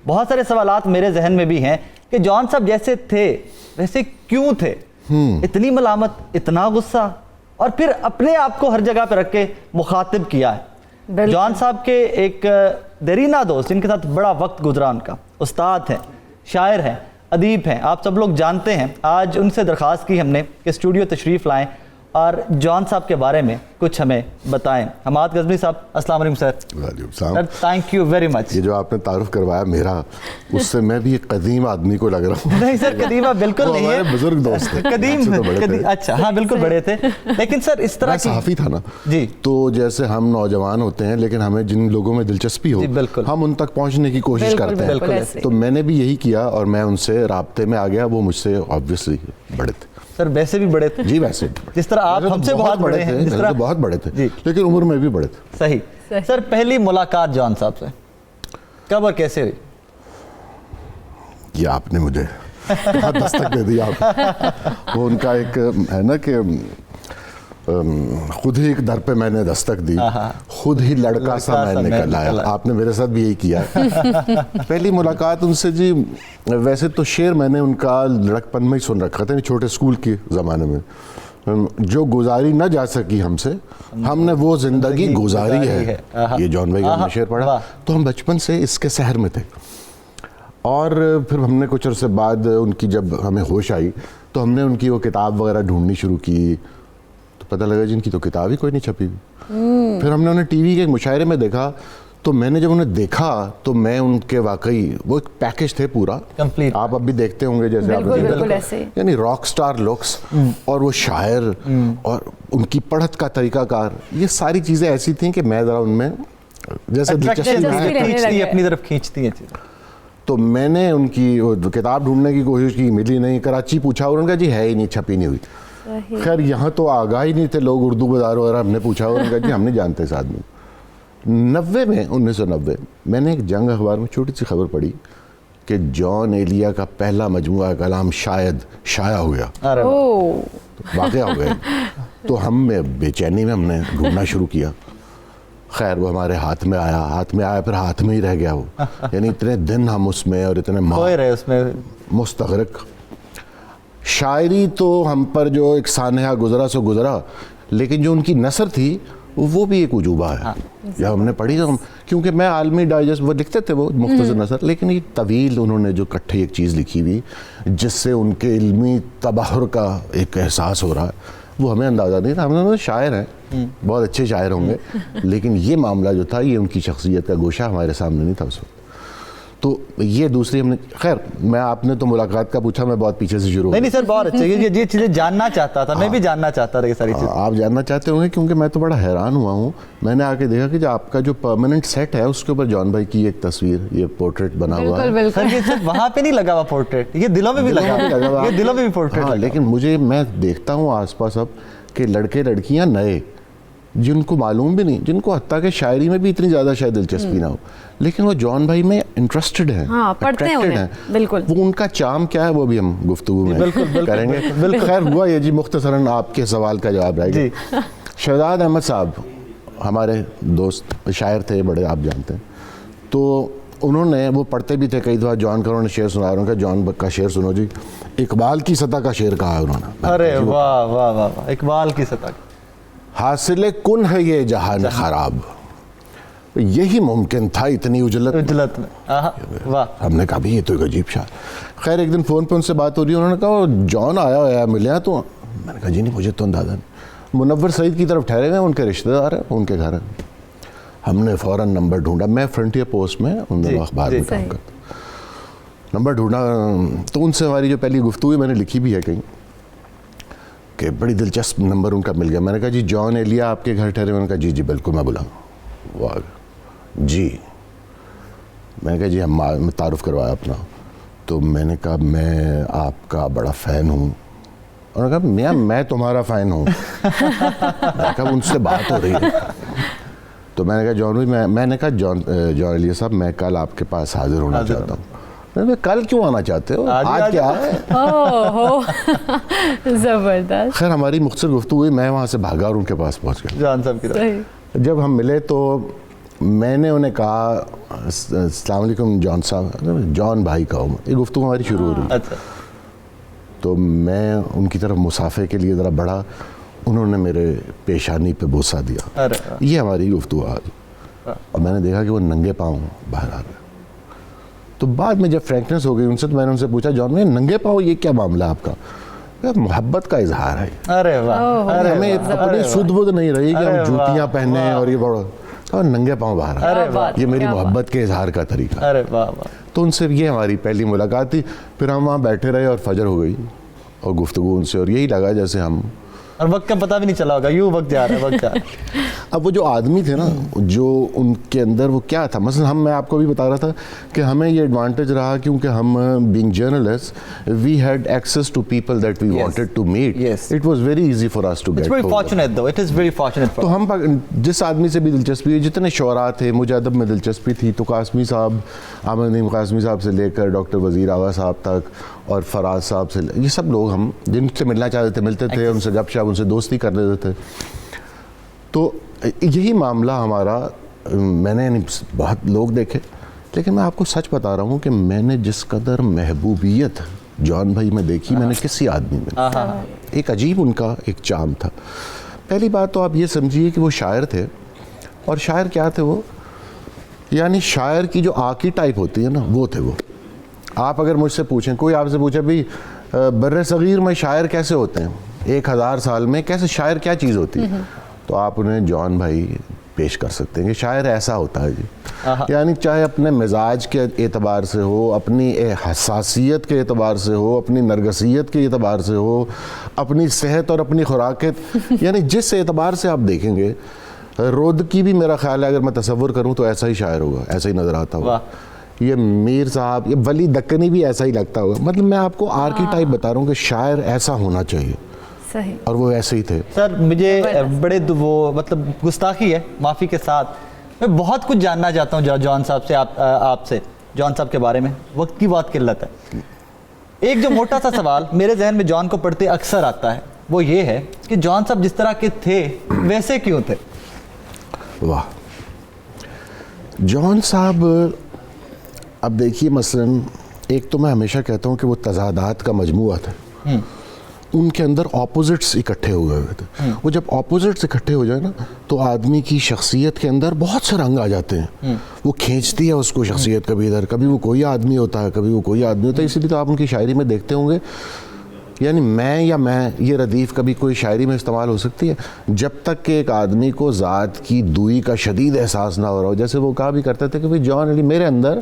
بہت سارے سوالات میرے ذہن میں بھی ہیں کہ جان صاحب جیسے تھے ویسے کیوں تھے؟ اتنی ملامت، اتنا غصہ، اور پھر اپنے آپ کو ہر جگہ پہ رکھ کے مخاطب کیا ہے. جان صاحب کے ایک دیرینہ دوست جن کے ساتھ بڑا وقت گزرا، ان کا استاد ہیں، شاعر ہیں، ادیب ہیں، آپ سب لوگ جانتے ہیں. آج ان سے درخواست کی ہم نے کہ اسٹوڈیو تشریف لائیں اور جان صاحب کے بارے میں کچھ ہمیں بتائیں. حماد غزنوی صاحب السلام علیکم سر. وعلیکم السلام. تھینک یو ویری مچ. یہ جو آپ نے تعارف کروایا میرا، اس سے میں بھی ایک قدیم آدمی کو لگ رہا ہوں. نہیں سر، قدیم آپ بالکل نہیں ہیں، بزرگ دوست تھے، قدیم. اچھا ہاں بالکل بڑے تھے، لیکن سر اس طرح صحافی تھا نا جی. تو جیسے ہم نوجوان ہوتے ہیں لیکن ہمیں جن لوگوں میں دلچسپی ہو ہم ان تک پہنچنے کی کوشش کرتے ہیں. تو میں نے بھی یہی کیا اور میں ان سے رابطے میں آ گیا. وہ مجھ سے آبویسلی بڑے تھے سر، ویسے بھی بڑے تھے جی، ویسے جس طرح آپ ہم سے بہت بڑے ہیں، جس طرح بہت بڑے تھے لیکن عمر میں بھی بڑے تھے. صحیح. سر پہلی ملاقات جان صاحب سے کب اور کیسے ہوئی؟ یہ آپ نے مجھے بہت دستک دے دی. آپ وہ ان کا ایک ہے نا کہ خود ہی ایک در پہ میں نے دستک دی، خود ہی لڑکا سا میں نکل آیا. آپ نے میرے ساتھ بھی یہی کیا. پہلی ملاقات ان سے جی، ویسے تو شعر میں نے ان کا لڑکپن میں ہی سن رکھا تھا، چھوٹے اسکول کے زمانے میں. جو گزاری نہ جا سکی ہم سے، ہم نے وہ زندگی گزاری ہے. یہ جان بھائی کا شعر پڑھا تو ہم بچپن سے اس کے سحر میں تھے. اور پھر ہم نے کچھ عرصے بعد ان کی جب ہمیں ہوش آئی تو ہم نے ان کی وہ کتاب وغیرہ ڈھونڈنی شروع کی. تو پتہ لگا جن کی تو کتاب ہی کوئی نہیں چھپی ہوئی. پھر ہم نے انہیں ٹی وی کے ایک مشاعرے میں دیکھا تو میں نے جب انہیں دیکھا تو میں ان کے واقعی وہ ایک پیکج تھے پورا کمپلیٹ. آپ اب بھی دیکھتے ہوں گے جیسے آپ یعنی راک سٹار لکس اور وہ شاعر اور ان کی پڑھت کا طریقہ کار، یہ ساری چیزیں ایسی تھیں کہ میں ذرا ان میں جیسے اپنی طرف کھینچتی ہیں. تو میں نے ان کی کتاب ڈھونڈنے کی کوشش کی، ملی نہیں. کراچی پوچھا اور ان کا جی ہے ہی نہیں، چھپی نہیں ہوئی. خیر یہاں تو آگاہ ہی نہیں تھے لوگ اردو بازار وغیرہ. ہم نے پوچھا اور ان کا جی ہم نہیں جانتے اس آدمی. 1990 میں نے ایک جنگ اخبار میں چھوٹی سی خبر پڑھی کہ جان ایلیا کا پہلا مجموعہ کلام شاید شائع ہو گیا، واقعہ ہو گئے. تو ہم بے چینی میں ہم نے ڈھونڈنا شروع کیا. خیر وہ ہمارے ہاتھ میں آیا پھر ہاتھ میں ہی رہ گیا وہ. یعنی اتنے دن ہم اس میں اور اتنے ماہ مستغرق. شاعری تو ہم پر جو ایک سانحہ گزرا سو گزرا، لیکن جو ان کی نثر تھی وہ بھی ایک عجوبہ ہے. جب ہم نے پڑھی تو کیونکہ میں عالمی ڈائجسٹ وہ لکھتے تھے وہ مختصر نثر، لیکن یہ طویل انہوں نے جو کٹھے ایک چیز لکھی ہوئی جس سے ان کے علمی تبحر کا ایک احساس ہو رہا ہے، وہ ہمیں اندازہ نہیں تھا. ہم نے شاعر ہیں، بہت اچھے شاعر ہوں گے، لیکن یہ معاملہ جو تھا یہ ان کی شخصیت کا گوشہ ہمارے سامنے نہیں تھا اس وقت. تو یہ دوسری ہم نے خیر میں آپ نے تو ملاقات کا پوچھا, میں بہت پیچھے سے شروع نہیں سر بہت اچھے, کیونکہ یہ چیزیں جاننا چاہتا تھا, میں بھی جاننا چاہتا تھا یہ ساری چیزیں. آپ جاننا چاہتے ہوں گے کیونکہ میں تو بڑا حیران ہوا ہوں. میں نے آ کے دیکھا کہ جو آپ کا جو پرماننٹ سیٹ ہے اس کے اوپر جان بھائی کی ایک تصویر, یہ پورٹریٹ بنا ہوا ہے. سر یہ صرف وہاں پہ نہیں لگا ہوا پورٹریٹ, یہ دلوں میں بھی لگا ہوا, یہ دلوں میں بھی پورٹریٹ. ہاں لیکن مجھے میں دیکھتا ہوں آس پاس اب کہ لڑکے لڑکیاں نئے جن کو معلوم بھی نہیں, جن کو حتیٰ کہ شاعری میں بھی اتنی زیادہ شاید دلچسپی نہ ہو, لیکن وہ جان بھائی میں انٹرسٹڈ ہیں, پڑھتے ہیں بالکل. وہ ان کا چام کیا ہے وہ بھی ہم گفتگو میں کریں گے. خیر ہوا یہ جی مختصراً آپ کے سوال کا جواب رہے گا. شہزاد احمد صاحب ہمارے دوست شاعر تھے بڑے, آپ جانتے ہیں, تو انہوں نے وہ پڑھتے بھی تھے کئی دفعہ جان کا, انہوں نے شعر سنا, انہوں نے کہا جان کا شعر سنو جی, اقبال کی سطح کا شعر کہا ہے انہوں نے. ارے واہ واہ واہ, اقبال کی سطح کا. حاصل کن ہے یہ جہان خراب, یہی ممکن تھا اتنی اجلت میں. واہ, ہم نے کہا بھی یہ تو ایک عجیب شعر. خیر ایک دن فون پہ ان سے بات ہو رہی ہے, انہوں نے کہا وہ جان آیا ہوا ہے ملے تو, میں نے کہا جی نہیں مجھے تو اندازہ نہیں. منور سعید کی طرف ٹھہرے ہوئے, ان کے رشتہ دار ہیں, ان کے گھر ہیں. ہم نے فوراً نمبر ڈھونڈا, میں فرنٹیئر پوسٹ میں ان دنوں اخبار میں کام کرتا, نمبر ڈھونڈا تو ان سے ہماری جو پہلی گفتگو میں نے لکھی بھی ہے کہیں کہ بڑی دلچسپ نمبر ان کا مل گیا. میں نے کہا جی جان ایلیا آپ کے گھر ٹھہرے, انہوں نے کہا جی جی بالکل میں بلاؤں. وہ آ گیا جی. میں نے کہا جی ہم تعارف کروایا اپنا, تو میں نے کہا میں آپ کا بڑا فین ہوں. انہوں نے کہا میاں میں تمہارا فین ہوں. میں نے کہا ان سے بات ہو رہی ہے. تو میں نے کہا جان بھائی, میں نے کہا جان ایلیا صاحب میں کل آپ کے پاس حاضر ہونا چاہتا ہوں. کل کیوں آنا چاہتے ہو, آج کیا ہے. زبردست. خیر ہماری مختصر گفتگو ہوئی, میں وہاں سے بھاگا اور ان کے پاس پہنچ گیا. جان صاحب کی طرف جب ہم ملے تو میں نے انہیں کہا السلام علیکم جان صاحب, جان بھائی کہو. یہ گفتگو ہماری شروع ہو رہی. اچھا. تو میں ان کی طرف مسافے کے لیے ذرا بڑھا, انہوں نے میرے پیشانی پہ بوسہ دیا. یہ ہماری گفتگو آج. اور میں نے دیکھا کہ وہ ننگے پاؤں باہر آ گئے. تو بعد میں جب فرینکنس ہو گئی ان سے, تو میں نے ان سے پوچھا جان میں ننگے پاؤں یہ کیا معاملہ آپ کا. محبت کا اظہار ہے. ارے واہ, ہمیں اپنی سدھ بدھ نہیں رہی کہ ہم جوتیاں پہنے اور یہ بڑا, اور ننگے پاؤں باہر آ, یہ میری محبت کے اظہار کا طریقہ. ارے واہ واہ. تو ان سے یہ ہماری پہلی ملاقات تھی. پھر ہم وہاں بیٹھے رہے اور فجر ہو گئی اور گفتگو ان سے, اور یہی لگا جیسے ہم, اور وقت کا پتہ بھی نہیں چلا ہوگا, یوں وقت جا رہا ہے, وقت جا رہا ہے. اب وہ جو آدمی تھے نا, جو ان کے اندر وہ کیا تھا, مثلا میں آپ کو بھی بتا رہا تھا کہ ہمیں یہ ایڈوانٹیج رہا کیونکہ ہم being journalist we had access to people that we wanted to meet. It was very easy for us to get. It's very fortunate though, it is very fortunate. تو ہم جس آدمی سے بھی دلچسپی ہوئی, جتنے شعراء تھے, مجھے ادب میں دلچسپی تھی, تو قاسمی صاحب, احمد ندیم قاسمی صاحب سے لے کر ڈاکٹر وزیر اعلیٰ صاحب تک, اور فراز صاحب سے, یہ سب لوگ ہم جن سے ملنا چاہتے تھے ملتے تھے, ان سے گپ شپ, ان سے دوستی کر لیتے تھے. تو یہی معاملہ ہمارا, میں نے بہت لوگ دیکھے, لیکن میں آپ کو سچ بتا رہا ہوں کہ میں نے جس قدر محبوبیت جان بھائی میں دیکھی میں نے کسی آدمی میں, ایک عجیب ان کا ایک چام تھا. پہلی بات تو آپ یہ سمجھیے کہ وہ شاعر تھے, اور شاعر کیا تھے وہ, یعنی شاعر کی جو آرکی ٹائپ ہوتی ہے نا وہ تھے وہ. آپ اگر مجھ سے پوچھیں, کوئی آپ سے پوچھے بھئی بر صغیر میں شاعر کیسے ہوتے ہیں, 1000 سال میں کیسے شاعر کیا چیز ہوتی ہے, تو آپ انہیں جان بھائی پیش کر سکتے ہیں کہ شاعر ایسا ہوتا ہے جی. یعنی چاہے اپنے مزاج کے اعتبار سے ہو, اپنی حساسیت کے اعتبار سے ہو, اپنی نرگسیت کے اعتبار سے ہو, اپنی صحت اور اپنی خوراک, یعنی جس اعتبار سے آپ دیکھیں گے. رودکی بھی میرا خیال ہے اگر میں تصور کروں تو ایسا ہی شاعر ہوگا, ایسا ہی نظر آتا ہوگا. یہ میر صاحب, یہ ولی دکنی بھی ایسا ہی لگتا ہوگا. مطلب میں آپ کو آرکی ٹائپ بتا رہا ہوں کہ شاعر ایسا ہونا چاہیے, اور وہ ایسے ہی تھے. سر مجھے بڑے وہ مطلب گستاخی ہے, معافی کے ساتھ, میں بہت کچھ جاننا چاہتا ہوں جان صاحب سے, آپ سے جان صاحب کے بارے میں. وقت کی بہت قلت ہے. ایک جو موٹا سا سوال میرے ذہن میں جان کو پڑھتے اکثر آتا ہے وہ یہ ہے کہ جان صاحب جس طرح کے تھے ویسے کیوں تھے. واہ, جان صاحب اب دیکھیے مثلا ایک تو میں ہمیشہ کہتا ہوں کہ وہ تضادات کا مجموعہ تھا. ان کے اندر اپوزٹس اکٹھے ہوئے تھے. وہ جب اپوزٹس اکٹھے ہو جائے نا تو آدمی کی شخصیت کے اندر بہت سے رنگ آ جاتے ہیں. وہ کھینچتی ہے اس کو شخصیت, کبھی ادھر, کبھی وہ کوئی آدمی ہوتا ہے, کبھی وہ کوئی آدمی ہوتا ہے. اسی لیے تو آپ ان کی شاعری میں دیکھتے ہوں گے, یعنی میں یہ ردیف کبھی کوئی شاعری میں استعمال ہو سکتی ہے جب تک کہ ایک آدمی کو ذات کی دوئی کا شدید احساس نہ ہو رہا ہو. جیسے وہ کہا بھی کرتے تھے کہ بھئی جان علی میرے اندر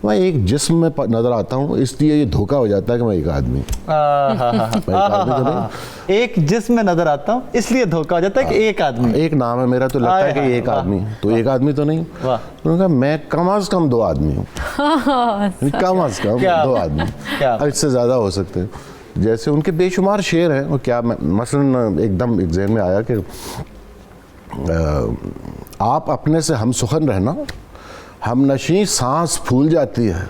میں ایک جسم میں نظر آتا ہوں، اس لیے یہ دھوکہ ہو جاتا ہے کہ میں ایک آدمی ہوں. ایک جسم میں نظر آتا ہوں اس لیے دھوکہ ہو جاتا ہے کہ ایک آدمی. ایک نام ہے میرا تو لگتا ہے کہ ایک آدمی. تو ایک آدمی تو نہیں. انہوں نے کہا میں کم از کم 2 آدمی ہوں. کم از کم 2 آدمی. اب اس سے زیادہ ہو سکتے ہیں. جیسے ان کے بے شمار شعر ہیں. اور کیا مثلا ایک دم ایک ذہن میں آیا کہ آپ اپنے سے ہم سخن رہنا، ہم نشیں سانس پھول جاتی ہے.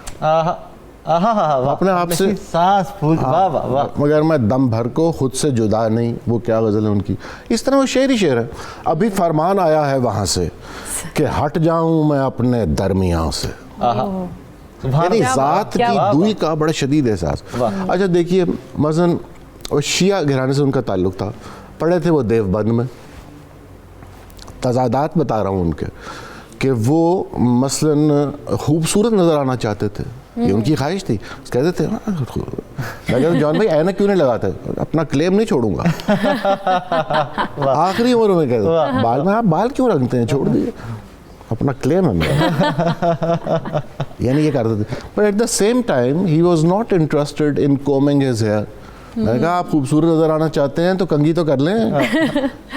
اپنے آپ سے سانس پھول. واہ واہ واہ. مگر میں دم بھر کو خود سے جدا نہیں. وہ کیا غزل ہے ان کی. اس طرح وہ شعر ہی شعر ہے. ابھی فرمان آیا ہے وہاں سے کہ ہٹ جاؤں میں اپنے درمیان سے. یعنی ذات کی دوئی کا بڑا شدید احساس. اچھا دیکھیے مثلاً شیعہ گھرانے سے ان کا تعلق تھا. پڑھے تھے وہ دیوبند میں. تضادات بتا رہا ہوں ان کے کہ وہ مثلاً خوبصورت نظر آنا چاہتے تھے. یہ ان کی خواہش تھی. کہتے تھے جان بھائی اینا کیوں نہیں لگاتے، اپنا کلیم نہیں چھوڑوں گا. آخری عمر میں کہتے بال میں آپ بال کیوں رکھتے ہیں، چھوڑ دیجیے، اپنا کلیم ہے میرا. یعنی یہ کرتے تھے. But at the same time ہی was not interested in coming his here. میں نے کہا آپ خوبصورت نظر آنا چاہتے ہیں تو کنگھی تو کر لیں.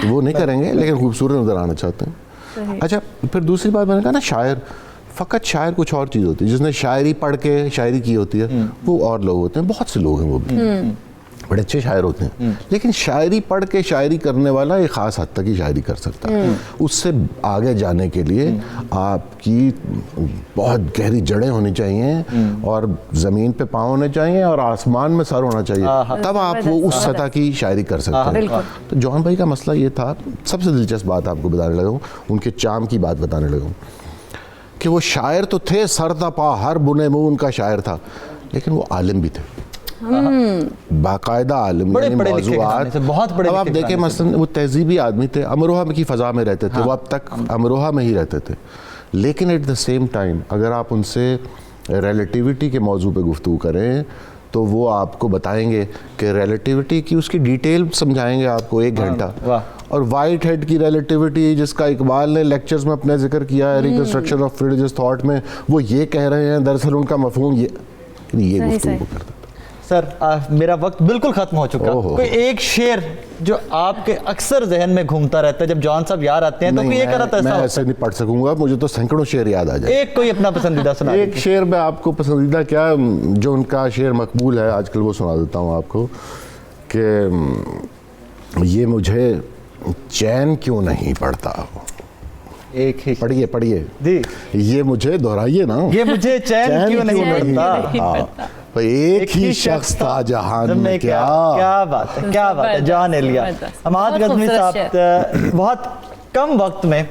تو وہ نہیں کریں گے لیکن خوبصورت نظر آنا چاہتے ہیں. اچھا پھر دوسری بات میں نے کہا نا شاعر، فقط شاعر کچھ اور چیز ہوتی ہے. جس نے شاعری پڑھ کے شاعری کی ہوتی ہے وہ اور لوگ ہوتے ہیں. بہت سے لوگ ہیں وہ بھی بڑے اچھے شاعر ہوتے ہیں. لیکن شاعری پڑھ کے شاعری کرنے والا ایک خاص حد تک ہی شاعری کر سکتا ہے. اس سے آگے جانے کے لیے آپ کی بہت گہری جڑیں ہونی چاہیے اور زمین پہ پاؤں ہونے چاہیے اور آسمان میں سر ہونا چاہیے. تب آپ وہ اس سطح کی شاعری کر سکتے ہیں. تو جان بھائی کا مسئلہ یہ تھا. سب سے دلچسپ بات آپ کو بتانے لگا ہوں، ان کے چام کی بات بتانے لگا ہوں کہ وہ شاعر تو تھے، سر تا پا ہر بنے منہ ان کا شاعر تھا، لیکن وہ عالم بھی تھے. باقاعدہ عالم. یعنی موضوعات اب آپ دیکھیں مثلا وہ تہذیبی آدمی تھے. امروہہ کی فضا میں رہتے تھے. وہ اب تک امروہہ میں ہی رہتے تھے. لیکن ایٹ دا سیم ٹائم اگر آپ ان سے ریلیٹیوٹی کے موضوع پہ گفتگو کریں تو وہ آپ کو بتائیں گے کہ ریلیٹیوٹی کی اس کی ڈیٹیل سمجھائیں گے آپ کو 1 گھنٹہ. اور وائٹ ہیڈ کی ریلیٹیوٹی جس کا اقبال نے لیکچرز میں اپنے ذکر کیا ہے ریکنسٹرکشن آف ریلیجس تھاٹ میں، وہ یہ کہہ رہے ہیں دراصل ان کا مفہوم یہ گفتگو کرتا. سر میرا وقت بالکل ختم ہو چکا. کوئی ایک شعر جو آپ کے اکثر ذہن میں گھومتا رہتا ہے جب جان صاحب یاد آتے ہیں تو کوئی ایک کرتا میں ایسے نہیں پڑھ سکوں گا. مجھے تو سینکڑوں شعر یاد آ جائے. ایک کوئی اپنا پسندیدہ سنا. ایک شعر میں آپ کو پسندیدہ کیا جو ان کا شعر مقبول ہے آج کل وہ سنا دیتا ہوں آپ کو کہ یہ مجھے چین کیوں نہیں پڑتا. ایک ہی پڑھیے جی. یہ مجھے دہرائیے نا. یہ مجھے چین کیوں نہیں پڑتا. ایک ہی شخص تھا جہان میں. کیا بات ہے، کیا بات ہے. جان ایلیا. حماد غزنوی صاحب بہت کم وقت میں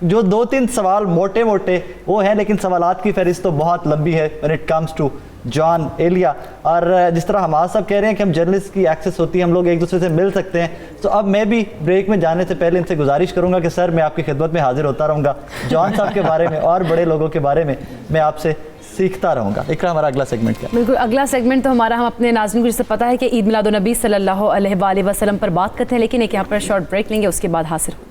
جو 2-3 سوال موٹے موٹے وہ ہیں، لیکن سوالات کی فہرست تو بہت لمبی ہے when it comes to جان ایلیا. اور جس طرح حماد صاحب کہہ رہے ہیں کہ ہم جرنلسٹ کی ایکسس ہوتی ہے، ہم لوگ ایک دوسرے سے مل سکتے ہیں. تو اب میں بھی بریک میں جانے سے پہلے ان سے گزارش کروں گا کہ سر میں آپ کی خدمت میں حاضر ہوتا رہوں گا. جان صاحب کے بارے میں اور بڑے لوگوں کے بارے میں میں آپ سے سیکھتا رہوں گا. اقرا ہمارا اگلا سیگمنٹ کیا؟ بالکل اگلا سیگمنٹ تو ہمارا ہم اپنے ناظرین کو جسے پتہ ہے کہ عید میلاد النبی صلی اللہ علیہ وآلہ وسلم پر بات کرتے ہیں، لیکن ایک یہاں پر شارٹ بریک لیں گے، اس کے بعد حاصل ہوں گے.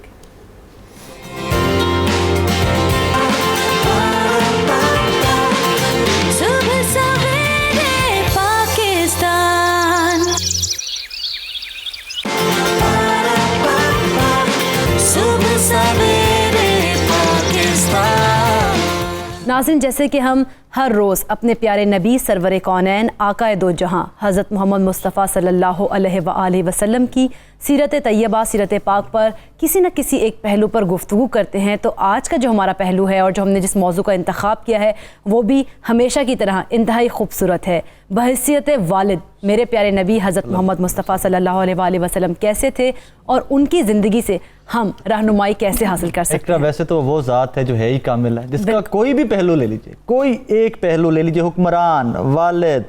ناظرین جیسے کہ ہم ہر روز اپنے پیارے نبی سرور کونین آقائے دو جہاں حضرت محمد مصطفیٰ صلی اللہ علیہ وآلہ وسلم کی سیرت طیبہ، سیرت پاک پر کسی نہ کسی ایک پہلو پر گفتگو کرتے ہیں. تو آج کا جو ہمارا پہلو ہے اور جو ہم نے جس موضوع کا انتخاب کیا ہے وہ بھی ہمیشہ کی طرح انتہائی خوبصورت ہے. بحیثیت والد میرے پیارے نبی حضرت محمد مصطفیٰ صلی اللہ علیہ وآلہ وسلم کیسے تھے اور ان کی زندگی سے ہم رہنمائی کیسے حاصل کر سکتے ہیں. ویسے تو وہ ذات ہے جو ہے ہی کامل ہے، جس کا کوئی بھی پہلو لے لیجئے، کوئی ایک پہلو لے لیجئے، حکمران، والد،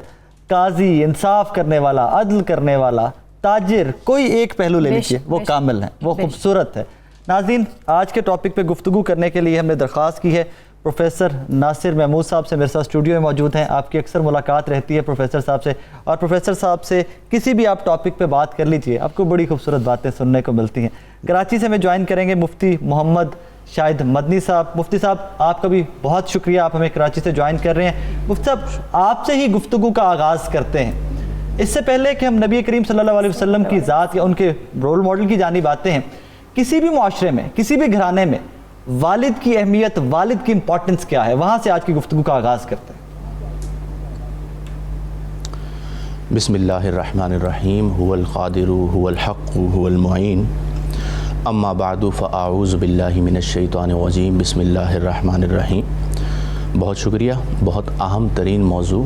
قاضی، انصاف کرنے والا، عدل کرنے والا، تاجر، کوئی ایک پہلو لے لیجئے، وہ کامل ہے، وہ خوبصورت ہے. ناظرین آج کے ٹاپک پہ گفتگو کرنے کے لیے ہم نے درخواست کی ہے پروفیسر ناصر محمود صاحب سے. میرے ساتھ اسٹوڈیو میں موجود ہیں. آپ کی اکثر ملاقات رہتی ہے پروفیسر صاحب سے، اور پروفیسر صاحب سے کسی بھی آپ ٹاپک پہ بات کر لیجئے، آپ کو بڑی خوبصورت باتیں سننے کو ملتی ہیں. کراچی سے ہمیں جوائن کریں گے مفتی محمد شاہد مدنی صاحب. مفتی صاحب آپ کا بھی بہت شکریہ, آپ ہمیں کراچی سے جوائن کر رہے ہیں. مفتی صاحب آپ سے ہی گفتگو کا آغاز کرتے ہیں. اس سے پہلے کہ ہم نبی کریم صلی اللہ علیہ وسلم کی ذات یا ان کے رول ماڈل کی جانب آتے ہیں, کسی بھی معاشرے میں, کسی بھی گھرانے میں والد کی اہمیت, والد کی امپورٹنس کیا ہے, وہاں سے آج کی گفتگو کا آغاز کرتے ہیں. بسم اللہ الرحمن الرحیم. هو القادر هو الحق هو المعین. اما بعد فاعوذ باللہ من الشیطان الرجیم. بسم اللہ الرحمن الرحیم. بہت شکریہ. بہت اہم ترین موضوع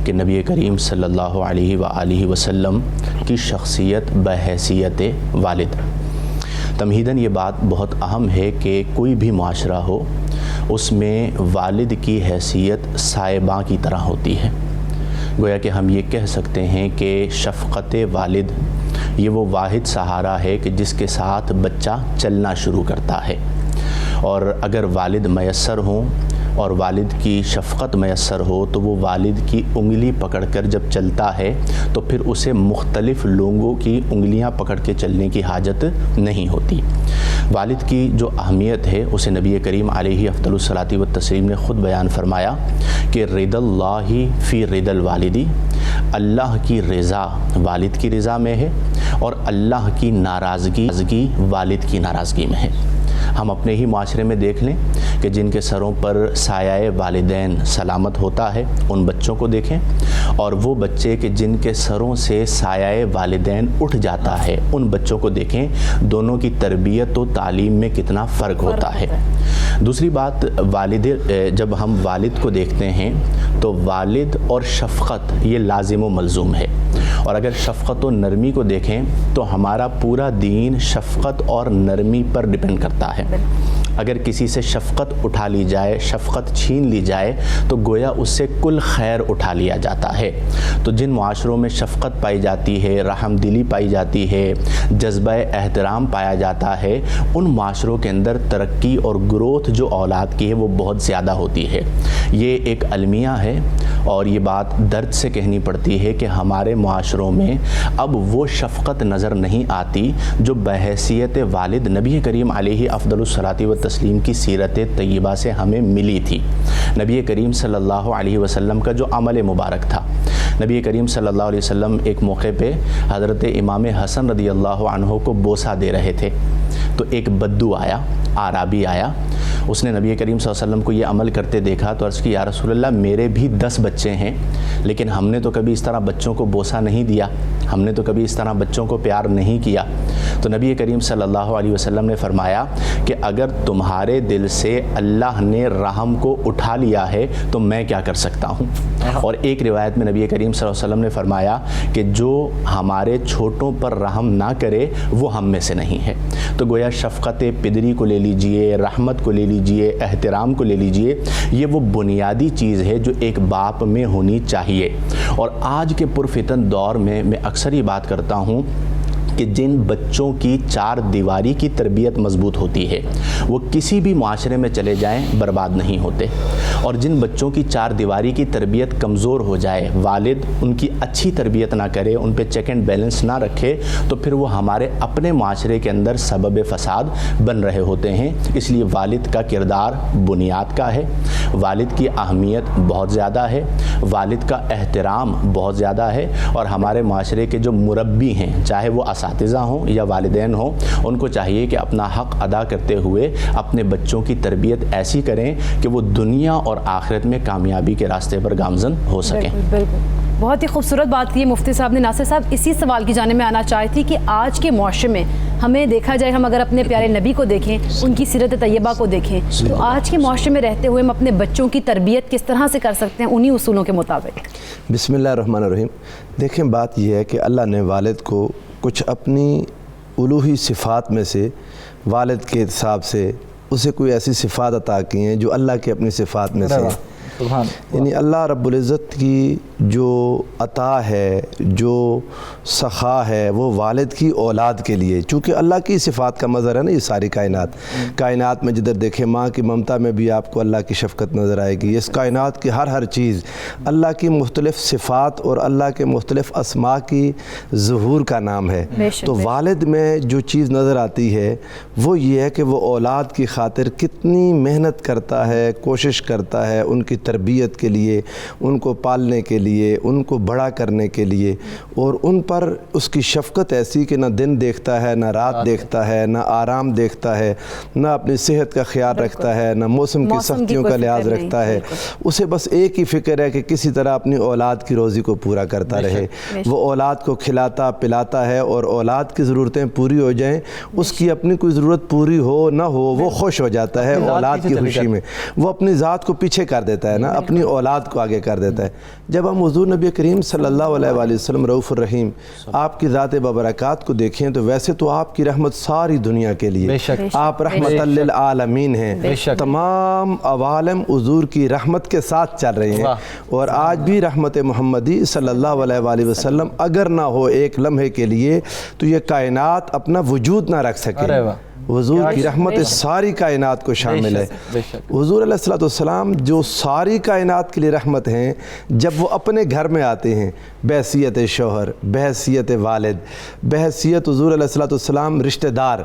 کہ نبی کریم صلی اللہ علیہ وآلہ وسلم کی شخصیت بحیثیت والد. تمہیداً یہ بات بہت اہم ہے کہ کوئی بھی معاشرہ ہو اس میں والد کی حیثیت سائباں کی طرح ہوتی ہے. گویا کہ ہم یہ کہہ سکتے ہیں کہ شفقت والد یہ وہ واحد سہارا ہے کہ جس کے ساتھ بچہ چلنا شروع کرتا ہے. اور اگر والد میسر ہوں اور والد کی شفقت میسر ہو تو وہ والد کی انگلی پکڑ کر جب چلتا ہے تو پھر اسے مختلف لوگوں کی انگلیاں پکڑ کے چلنے کی حاجت نہیں ہوتی. والد کی جو اہمیت ہے اسے نبی کریم علیہ افضل الصلاۃ والتسلیم نے خود بیان فرمایا کہ رضا اللہ فی رضا الوالدی. اللہ کی رضا والد کی رضا میں ہے اور اللہ کی ناراضگی والد کی ناراضگی میں ہے. ہم اپنے ہی معاشرے میں دیکھ لیں کہ جن کے سروں پر سایہ والدین سلامت ہوتا ہے ان بچوں کو دیکھیں, اور وہ بچے کہ جن کے سروں سے سایہ والدین اٹھ جاتا ہے ان بچوں کو دیکھیں. دونوں کی تربیت و تعلیم میں کتنا فرق ہوتا ہے. دوسری بات, جب ہم والد کو دیکھتے ہیں تو والد اور شفقت یہ لازم و ملزوم ہے. اور اگر شفقت و نرمی کو دیکھیں تو ہمارا پورا دین شفقت اور نرمی پر ڈپینڈ کرتا ہے. اگر کسی سے شفقت اٹھا لی جائے, شفقت چھین لی جائے تو گویا اس سے کل خیر اٹھا لیا جاتا ہے. تو جن معاشروں میں شفقت پائی جاتی ہے, رحم دلی پائی جاتی ہے, جذبہ احترام پایا جاتا ہے, ان معاشروں کے اندر ترقی اور گروتھ جو اولاد کی ہے وہ بہت زیادہ ہوتی ہے. یہ ایک المیہ ہے اور یہ بات درد سے کہنی پڑتی ہے کہ ہمارے معاشروں میں اب وہ شفقت نظر نہیں آتی جو بحیثیت والد نبی کریم علیہ افضل الصلاۃ والتسلیم کی سیرت طیبہ سے ہمیں ملی تھی. نبی کریم صلی اللہ علیہ وسلم کا جو عمل مبارک تھا, نبی کریم صلی اللہ علیہ وسلم ایک موقع پہ حضرت امام حسن رضی اللہ عنہ کو بوسہ دے رہے تھے تو ایک بدو آیا, اعرابی آیا. اس نے نبی کریم صلی اللہ علیہ وسلم کو یہ عمل کرتے دیکھا تو عرض کی یا رسول اللہ میرے بھی 10 بچے ہیں لیکن ہم نے تو کبھی اس طرح بچوں کو بوسہ نہیں دیا, ہم نے تو کبھی اس طرح بچوں کو پیار نہیں کیا. تو نبی کریم صلی اللہ علیہ وسلم نے فرمایا کہ اگر تمہارے دل سے اللہ نے رحم کو اٹھا لیا ہے تو میں کیا کر سکتا ہوں. اور ایک روایت میں نبی کریم صلی اللہ علیہ وسلم نے فرمایا کہ جو ہمارے چھوٹوں پر رحم نہ کرے وہ ہم میں سے نہیں ہے. تو گویا شفقت پدری کو لے لیجئے, رحمت کو لے لیجئے, احترام کو لے لیجئے, یہ وہ بنیادی چیز ہے جو ایک باپ میں ہونی چاہیے. اور آج کے پرفتن دور میں اکثر یہ بات کرتا ہوں کہ جن بچوں کی 4 دیواری کی تربیت مضبوط ہوتی ہے وہ کسی بھی معاشرے میں چلے جائیں برباد نہیں ہوتے, اور جن بچوں کی 4 دیواری کی تربیت کمزور ہو جائے, والد ان کی اچھی تربیت نہ کرے, ان پہ چیک اینڈ بیلنس نہ رکھے تو پھر وہ ہمارے اپنے معاشرے کے اندر سبب فساد بن رہے ہوتے ہیں. اس لیے والد کا کردار بنیاد کا ہے, والد کی اہمیت بہت زیادہ ہے, والد کا احترام بہت زیادہ ہے. اور ہمارے معاشرے کے جو مربی ہیں, چاہے وہ اساتذہ ہوں یا والدین ہوں, ان کو چاہیے کہ اپنا حق ادا کرتے ہوئے اپنے بچوں کی تربیت ایسی کریں کہ وہ دنیا اور آخرت میں کامیابی کے راستے پر گامزن ہو سکیں. بالکل بہت ہی خوبصورت بات کی مفتی صاحب نے. ناصر صاحب اسی سوال کی جانب میں آنا چاہتی تھی کہ آج کے معاشرے میں ہمیں دیکھا جائے, ہم اگر اپنے پیارے نبی کو دیکھیں, ان کی سیرت طیبہ کو دیکھیں, تو آج کے معاشرے میں رہتے ہوئے ہم اپنے بچوں کی تربیت کس طرح سے کر سکتے ہیں انہی اصولوں کے مطابق؟ بسم اللہ الرحمن الرحیم. دیکھیں بات یہ ہے کہ اللہ نے والد کو کچھ اپنی الوہی صفات میں سے والد کے حساب سے اسے کوئی ایسی صفات عطا کی ہیں جو اللہ کی اپنی صفات میں سے یعنی اللہ رب العزت کی جو عطا ہے، جو سخا ہے، وہ والد کی اولاد کے لیے، چونکہ اللہ کی صفات کا مظہر ہے نا یہ ساری کائنات میں جدھر دیکھیں ماں کی ممتا میں بھی آپ کو اللہ کی شفقت نظر آئے گی۔ اس کائنات کی ہر چیز اللہ کی مختلف صفات اور اللہ کے مختلف اسماء کی ظہور کا نام ہے۔ تو والد میں جو چیز نظر آتی ہے وہ یہ ہے کہ وہ اولاد کی خاطر کتنی محنت کرتا ہے، کوشش کرتا ہے ان کی تربیت کے لیے، ان کو پالنے کے لیے، ان کو بڑا کرنے کے لیے، اور ان پر اس کی شفقت ایسی کہ نہ دن دیکھتا ہے، نہ رات دیکھتا ہے، نہ آرام دیکھتا ہے، نہ اپنی صحت کا خیال رکھتا ہے، نہ موسم کی سختیوں کا لحاظ رکھتا ہے۔ اسے بس ایک ہی فکر ہے کہ کسی طرح اپنی اولاد کی روزی کو پورا کرتا رہے، وہ اولاد کو کھلاتا پلاتا ہے اور اولاد کی ضرورتیں پوری ہو جائیں، اس کی اپنی کوئی ضرورت پوری ہو نہ ہو وہ خوش ہو جاتا ہے اولاد کی خوشی میں، وہ اپنی ذات کو پیچھے کر دیتا ہے نا، اپنی اولاد کو آگے کر دیتا ہے۔ جب ہم حضور نبی کریم صلی اللہ علیہ وآلہ وسلم رؤوف الرحیم آپ کی ذات ببرکات کو دیکھیں تو ویسے تو آپ کی رحمت ساری دنیا کے لیے، آپ رحمت للعالمین ہیں، تمام عوالم حضور کی رحمت کے ساتھ چل رہے ہیں، اور آج بھی رحمت محمدی صلی اللہ علیہ وآلہ وسلم اگر نہ ہو ایک لمحے کے لیے تو یہ کائنات اپنا وجود نہ رکھ سکے۔ حضور کی رحمت ساری کائنات کو شامل ہے۔ حضور علیہ السلام جو ساری کائنات کے لیے رحمت ہیں، جب وہ اپنے گھر میں آتے ہیں بحیثیت شوہر، بحیثیت والد، بحیثیت حضور علیہ السلام رشتہ دار،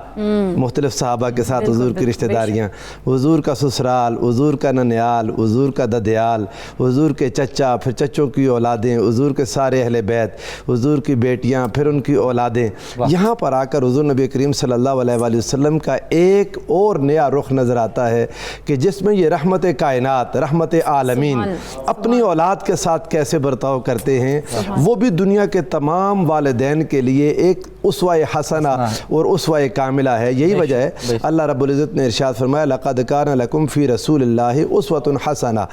مختلف صحابہ کے ساتھ حضور کی رشتہ داریاں، حضور کا سسرال، حضور کا ننیال، حضور کا ددیال، حضور کے چچا، پھر چچوں کی اولادیں، حضور کے سارے اہل بیت، حضور کی بیٹیاں، پھر ان کی اولادیں، یہاں پر آ کر حضور نبی کریم صلی اللہ علیہ وآلہ وسلم کا ایک اور نیا رخ نظر آتا ہے کہ جس میں یہ رحمت کائنات، رحمت عالمین اپنی اولاد کے ساتھ کیسے برتاؤ کرتے ہیں، وہ بھی دنیا کے تمام والدین کے لیے ایک اسوہ حسنہ اور اسوہ کاملہ ہے۔ یہی وجہ ہے اللہ رب العزت نے ارشاد فرمایا لَقَدْ كَانَ لَكُمْ فِي رَسُولِ اللَّهِ أُسْوَةٌ حَسَنَةٌ۔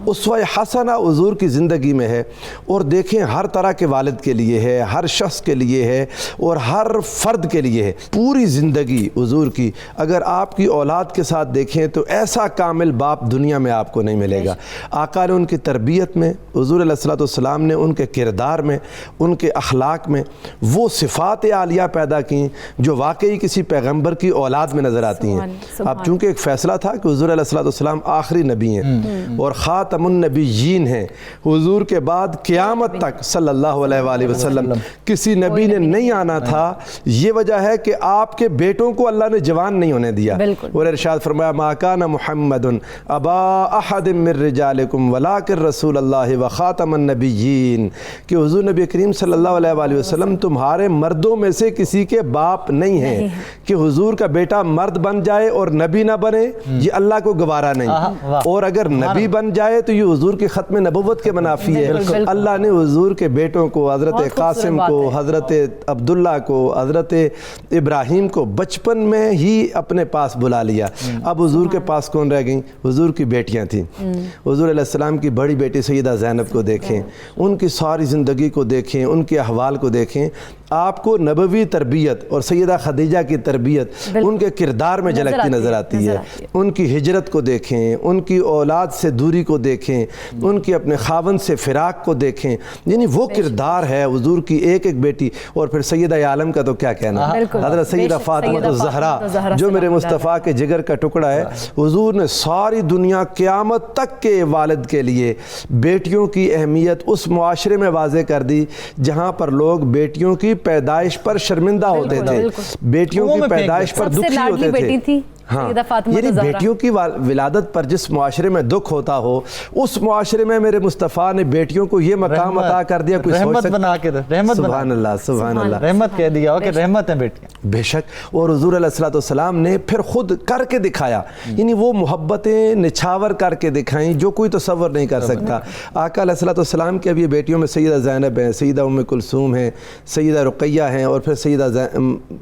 اسوہ حسنہ حضور کی زندگی میں ہے، اور دیکھیں ہر طرح کے والد کے لیے ہے، ہر شخص کے لیے ہے، اور ہر فرد کے لیے ہے۔ پوری زندگی حضور کی اگر آپ کی اولاد کے ساتھ دیکھیں تو ایسا کامل باپ دنیا میں آپ کو نہیں ملے گا۔ آقا نے ان کی تربیت میں، حضور علیہ السلام نے ان کے کردار میں، ان کے اخلاق میں وہ صفات عالیہ پیدا کیں جو واقعی کسی پیغمبر کی اولاد میں نظر آتی ہیں۔ اب چونکہ ایک فیصلہ تھا کہ حضور علیہ السلام آخری نبی ہیں اور خاتم النبیین ہیں، حضور کے بعد قیامت تک صلی اللہ علیہ وآلہ وسلم کسی نبی نے نہیں آنا تھا۔ یہ وجہ ہے کہ آپ کے بیٹوں کو اللہ نے جوان نہیں ہونے دیا، اور ارشاد فرمایا ما کان محمد ابا احد من رجالکم ولکن رسول اللہ وخاتم النبیین، کہ حضور نبی کریم صلی اللہ علیہ وآلہ وسلم تمہارے مردوں میں سے کسی کے باپ نہیں ہیں، کہ حضور کا بیٹا مرد بن جائے اور نبی نہ بنے یہ اللہ کو گوارا نہیں، اور اگر نبی بن جائے تو یہ حضور کی ختم نبوت کے منافی ہے۔ اللہ نے حضور کے بیٹوں کو، حضرت قاسم کو، حضرت عبداللہ کو، حضرت ابراہیم کو بچپن میں ہی اپنے پاس بلا لیا۔ اب حضور کے پاس کون رہ گئیں؟ حضور کی بیٹیاں تھیں۔ حضور علیہ السلام کی بڑی بیٹی سیدہ زینب کو دیکھیں، ان کی ساری زندگی کو دیکھیں، ان کے احوال کو دیکھیں، آپ کو نبوی تربیت اور سیدہ خدیجہ کی تربیت ان کے کردار میں جھلکتی نظر آتی ہے۔ ان کی ہجرت کو دیکھیں، ان کی اولاد سے دوری کو دیکھیں، ان کی اپنے خاوند سے فراق کو دیکھیں، یعنی وہ کردار ہے حضور کی ایک ایک بیٹی۔ اور پھر سیدہ عالم کا تو کیا کہنا، حضرت سیدہ فاطمہ الزہرا جو میرے مصطفیٰ کے جگر کا ٹکڑا ہے۔ حضور نے ساری دنیا قیامت تک کے والد کے لیے بیٹیوں کی اہمیت اس معاشرے میں واضح کر دی جہاں پر لوگ بیٹیوں کی پیدائش پر شرمندہ ہوتے تھے، بیٹیوں کی پیدائش پر دکھی ہوتے تھے۔ ہاں، یعنی بیٹیوں کی ولادت پر جس معاشرے میں دکھ ہوتا ہو اس معاشرے میں میرے مصطفیٰ نے بیٹیوں کو یہ مقام عطا کر دیا، کوئی سوچ سکتا؟ بنا کے رحمت، سبحان اللہ، سبحان اللہ، رحمت کہہ دیا کہ رحمت ہیں بیٹیاں، بے شک۔ اور حضور علیہ السلام نے پھر خود کر کے دکھایا، یعنی وہ محبتیں نچھاور کر کے دکھائیں جو کوئی تصور نہیں کر سکتا۔ آقا علیہ السلام کے اب یہ بیٹیوں میں سیدہ زینب ہیں، سیدہ ام کلثوم ہیں، سیدہ رقیہ ہیں، اور پھر سیدہ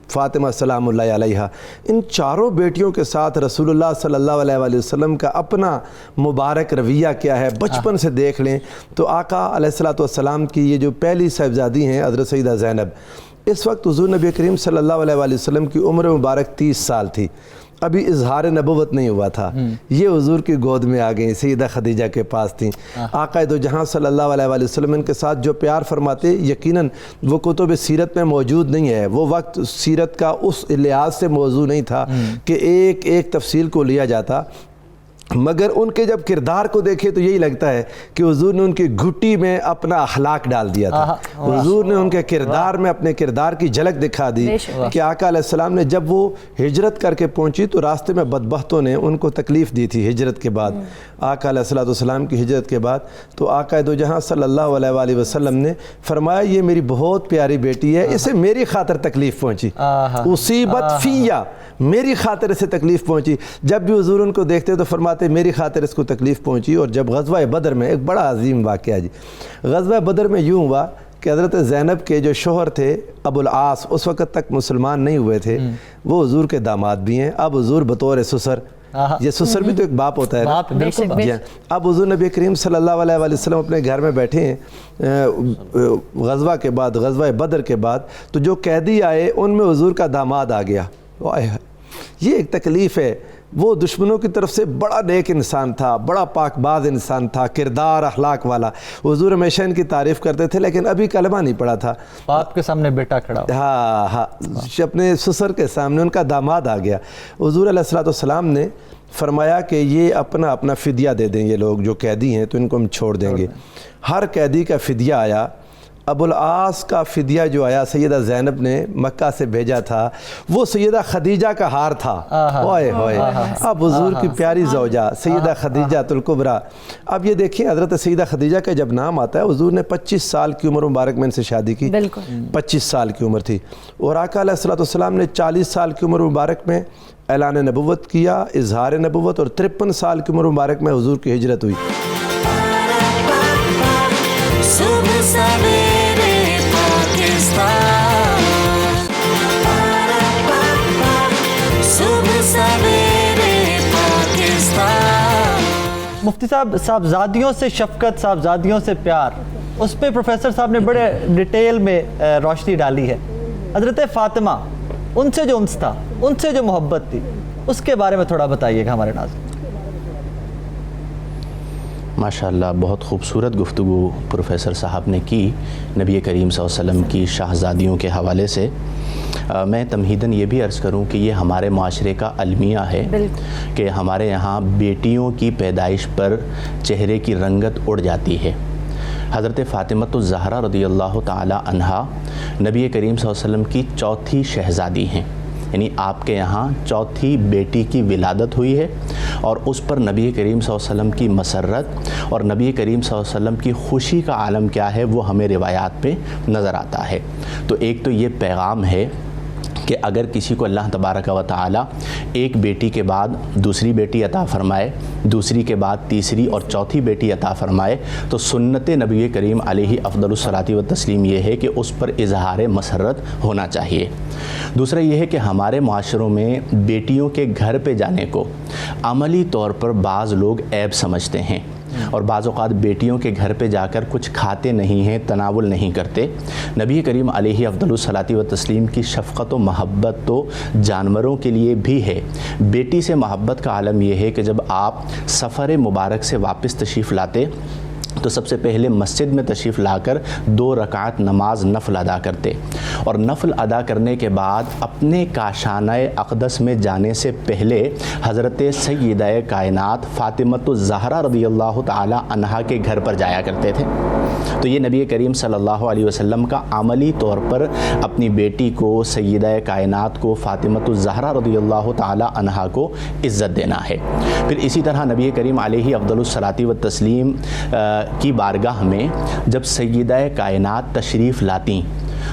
فاطمہ سلام اللہ علیہا۔ ان چاروں بیٹیوں کے ساتھ رسول اللہ صلی اللہ علیہ وآلہ وسلم کا اپنا مبارک رویہ کیا ہے بچپن سے دیکھ لیں تو آقا علیہ السلام کی یہ جو پہلی صاحبزادی ہیں حضرت سیدہ زینب، اس وقت حضور نبی کریم صلی اللہ علیہ وآلہ وسلم کی عمر مبارک 30 سال تھی۔ ابھی اظہار نبوت نہیں ہوا تھا، یہ حضور کی گود میں آ گئیں، سیدہ خدیجہ کے پاس تھیں، آقا دو جہاں صلی اللہ علیہ وآلہ وسلم ان کے ساتھ جو پیار فرماتے، یقیناً وہ کتب سیرت میں موجود نہیں ہے، وہ وقت سیرت کا اس لحاظ سے موضوع نہیں تھا کہ ایک ایک تفصیل کو لیا جاتا، مگر ان کے جب کردار کو دیکھے تو یہی لگتا ہے کہ حضور نے ان کی گھٹی میں اپنا اخلاق ڈال دیا تھا، حضور نے ان کے کردار میں اپنے کردار کی جھلک دکھا دی کہ آقا علیہ السلام نے جب وہ ہجرت کر کے پہنچی تو راستے میں بدبختوں نے ان کو تکلیف دی تھی ہجرت کے بعد، آقا علیہ السلام کی ہجرت کے بعد، تو آقا دو جہاں صلی اللہ علیہ وآلہ وسلم نے فرمایا یہ میری بہت پیاری بیٹی ہے، اسے میری خاطر تکلیف پہنچی، اصیبت فیہ، میری خاطر اسے تکلیف پہنچی، جب بھی حضور ان کو دیکھتے تو فرماتے میری خاطر اس کو تکلیف پہنچی۔ اور جب غزوہ بدر میں، ایک بڑا عظیم واقعہ جی، غزوہ بدر میں یوں ہوا کہ حضرت زینب کے جو شوہر تھے ابو العاص، اس وقت تک مسلمان نہیں ہوئے تھے، وہ حضور کے داماد بھی ہیں، اب حضور بطور سسر، یہ سسر بھی تو ایک باپ ہوتا ہے نا، اب حضور نبی کریم صلی اللہ علیہ وآلہ وسلم اپنے گھر میں بیٹھے ہیں غزوہ کے بعد، غزوہ بدر کے بعد، تو جو قیدی آئے ان میں حضور کا داماد آ گیا، یہ ایک تکلیف ہے، وہ دشمنوں کی طرف سے بڑا نیک انسان تھا، بڑا پاک باز انسان تھا، کردار اخلاق والا، حضور ہمیشہ ان کی تعریف کرتے تھے لیکن ابھی کلمہ نہیں پڑا تھا، باپ کے سامنے بیٹا کھڑا ہوا، ہاں اپنے سسر کے سامنے ان کا داماد آ گیا، حضور علیہ السلام نے فرمایا کہ یہ اپنا اپنا فدیہ دے دیں، یہ لوگ جو قیدی ہیں تو ان کو ہم چھوڑ دیں گے، ہر قیدی کا فدیہ آیا، ابو العاص کا فدیہ جو آیا سیدہ زینب نے مکہ سے بھیجا تھا، وہ سیدہ خدیجہ کا ہار تھا، اوئے ہوئے، اب حضور کی پیاری زوجہ سیدہ خدیجہ الکبریٰ، اب یہ دیکھیں حضرت سیدہ خدیجہ کا جب نام آتا ہے، حضور نے 25 سال کی عمر مبارک میں ان سے شادی کی، 25 سال کی عمر تھی، اور آقا علیہ السلام نے 40 سال کی عمر مبارک میں اعلان نبوت کیا، اظہار نبوت، اور 53 سال کی عمر مبارک میں حضور کی ہجرت ہوئی۔ صبح سویرے پاکستان، صبح سویرے پاکستان۔ مفتی صاحب، صاحبزادیوں سے شفقت، صاحبزادیوں سے پیار، اس پہ پروفیسر صاحب نے بڑے ڈیٹیل میں روشنی ڈالی ہے۔ حضرت فاطمہ، ان سے جو انس تھا، ان سے جو محبت تھی، اس کے بارے میں تھوڑا بتائیے گا ہمارے ناظرین۔ ماشاءاللہ بہت خوبصورت گفتگو پروفیسر صاحب نے کی نبی کریم صلی اللہ علیہ وسلم کی شاہزادیوں کے حوالے سے۔ میں تمہیداً یہ بھی عرض کروں کہ یہ ہمارے معاشرے کا المیہ ہے کہ ہمارے یہاں بیٹیوں کی پیدائش پر چہرے کی رنگت اڑ جاتی ہے۔ حضرت فاطمہ الزہرا رضی اللہ تعالی عنہا نبی کریم صلی اللہ علیہ وسلم کی چوتھی شہزادی ہیں، یعنی آپ کے یہاں چوتھی بیٹی کی ولادت ہوئی ہے، اور اس پر نبی کریم صلی اللہ علیہ وسلم کی مسرت اور نبی کریم صلی اللہ علیہ وسلم کی خوشی کا عالم کیا ہے وہ ہمیں روایات پہ نظر آتا ہے۔ تو ایک تو یہ پیغام ہے کہ اگر کسی کو اللہ تبارک و تعالی ایک بیٹی کے بعد دوسری بیٹی عطا فرمائے، دوسری کے بعد تیسری اور چوتھی بیٹی عطا فرمائے، تو سنت نبی کریم علیہ افضل الصلاۃ والتسلیم یہ ہے کہ اس پر اظہار مسرت ہونا چاہیے۔ دوسرا یہ ہے کہ ہمارے معاشروں میں بیٹیوں کے گھر پہ جانے کو عملی طور پر بعض لوگ عیب سمجھتے ہیں، اور بعض اوقات بیٹیوں کے گھر پہ جا کر کچھ کھاتے نہیں ہیں، تناول نہیں کرتے۔ نبی کریم علیہ افضل الصلاۃ والتسلیم کی شفقت و محبت تو جانوروں کے لیے بھی ہے۔ بیٹی سے محبت کا عالم یہ ہے کہ جب آپ سفر مبارک سے واپس تشریف لاتے تو سب سے پہلے مسجد میں تشریف لا کر 2 رکعت نماز نفل ادا کرتے، اور نفل ادا کرنے کے بعد اپنے کاشانہ اقدس میں جانے سے پہلے حضرت سیدہ کائنات فاطمہ الزہرا رضی اللہ تعالی عنہا کے گھر پر جایا کرتے تھے۔ تو یہ نبی کریم صلی اللہ علیہ وسلم کا عملی طور پر اپنی بیٹی کو، سیدہ کائنات کو، فاطمہ الزہرا رضی اللہ تعالی عنہا کو عزت دینا ہے۔ پھر اسی طرح نبی کریم علیہ افضل الصلاۃ والتسلیم کی بارگاہ میں جب سیدہ کائنات تشریف لاتی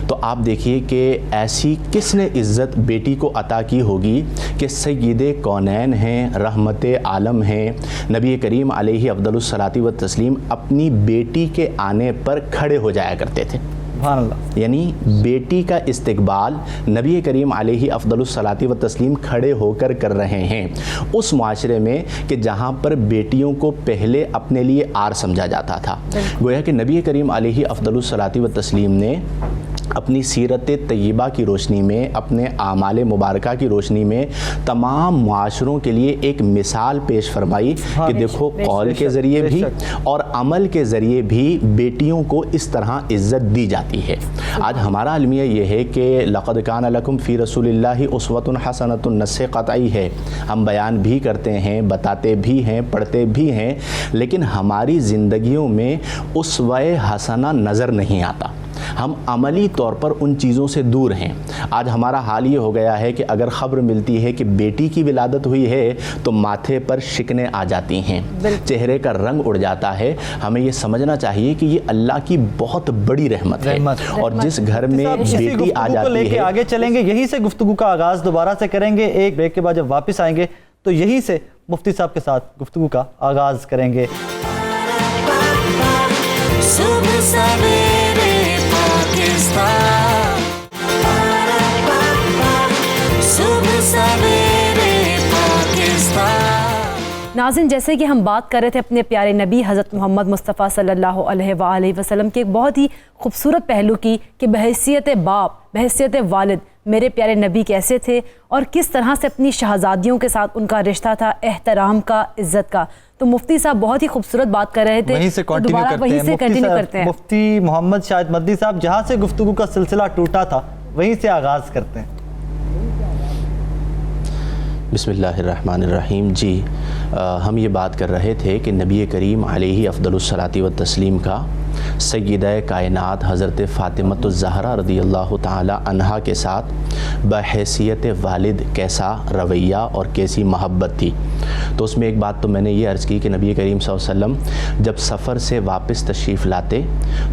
تو آپ دیکھیے کہ ایسی کس نے عزت بیٹی کو عطا کی ہوگی کہ سید کونین ہیں، رحمت عالم ہیں، نبی کریم علیہ افضل الصلاۃ والتسلیم اپنی بیٹی کے آنے پر کھڑے ہو جایا کرتے تھے۔ سبحان اللہ۔ یعنی بیٹی کا استقبال نبی کریم علیہ افضل الصلاۃ والتسلیم کھڑے ہو کر کر رہے ہیں اس معاشرے میں کہ جہاں پر بیٹیوں کو پہلے اپنے لیے آر سمجھا جاتا تھا۔ گویا کہ نبی کریم علیہ افضل الصلاۃ والتسلیم نے اپنی سیرت طیبہ کی روشنی میں، اپنے اعمال مبارکہ کی روشنی میں تمام معاشروں کے لیے ایک مثال پیش فرمائی کہ دیکھو قول کے ذریعے بھی اور عمل کے ذریعے بھی بیٹیوں کو اس طرح عزت دی جاتی ہے۔ آج ہمارا المیہ یہ ہے کہ لقد کان لکم فی رسول اللہ اسوۃ حسنۃ نص قطعی ہے، ہم بیان بھی کرتے ہیں، بتاتے بھی ہیں، پڑھتے بھی ہیں، لیکن ہماری زندگیوں میں اسوہ حسنہ نظر نہیں آتا، ہم عملی طور پر ان چیزوں سے دور ہیں۔ آج ہمارا حال یہ ہو گیا ہے کہ اگر خبر ملتی ہے کہ بیٹی کی ولادت ہوئی ہے تو ماتھے پر شکنیں آ جاتی ہیں، چہرے کا رنگ اڑ جاتا ہے۔ ہمیں یہ سمجھنا چاہیے کہ یہ اللہ کی بہت بڑی رحمت ہے، اور جس گھر میں بیٹی آ جاتی ہے، آگے چلیں گے، یہی سے گفتگو کا آغاز دوبارہ سے کریں گے۔ ایک بریک کے بعد جب واپس آئیں گے تو یہی سے مفتی صاحب کے ساتھ گفتگو کا آغاز کریں گے۔ صبح سویرے پاکستان، صبح سویرے پاکستان۔ ناظرین، جیسے کہ ہم بات کر رہے تھے اپنے پیارے نبی حضرت محمد مصطفیٰ صلی اللہ علیہ وآلہ وسلم کے ایک بہت ہی خوبصورت پہلو کی کہ بحیثیت باپ، بحیثیت والد میرے پیارے نبی کیسے تھے اور کس طرح سے اپنی شہزادیوں کے ساتھ ان کا رشتہ تھا، احترام کا، عزت کا۔ تو مفتی صاحب بہت ہی خوبصورت بات کر رہے تھے، وہیں سے کنٹینیو کرتے ہیں۔ مفتی محمد شاہد مدنی صاحب، جہاں سے گفتگو کا سلسلہ ٹوٹا تھا وہیں سے آغاز کرتے ہیں۔ بسم اللہ الرحمن الرحیم۔ جی، ہم یہ بات کر رہے تھے کہ نبی کریم علیہ افضل الصلاۃ والتسلیم کا سیدہ کائنات حضرت فاطمۃ الزہرا رضی اللہ تعالی عنہا کے ساتھ بحیثیت والد کیسا رویہ اور کیسی محبت تھی۔ تو اس میں ایک بات تو میں نے یہ عرض کی کہ نبی کریم صلی اللہ علیہ وسلم جب سفر سے واپس تشریف لاتے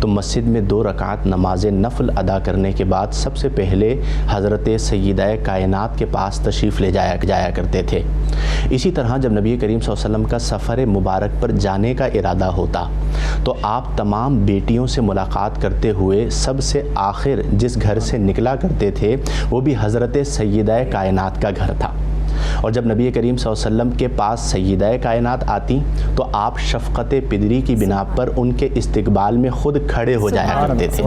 تو مسجد میں 2 رکعت نماز نفل ادا کرنے کے بعد سب سے پہلے حضرت سیدہ کائنات کے پاس تشریف لے جایا کرتے تھے۔ اسی طرح جب نبی کریم صلی اللہ علیہ وسلم کا سفر مبارک پر جانے کا ارادہ ہوتا تو آپ تمام بیٹیوں سے ملاقات کرتے ہوئے سب سے آخر جس گھر سے نکلا کرتے تھے وہ بھی حضرت سیدہ کائنات کا گھر تھا، اور جب نبی کریم صلی اللہ علیہ وسلم کے پاس سیدہ کائنات آتی تو آپ شفقت پدری کی بنا پر ان کے استقبال میں خود کھڑے ہو جایا کرتے تھے۔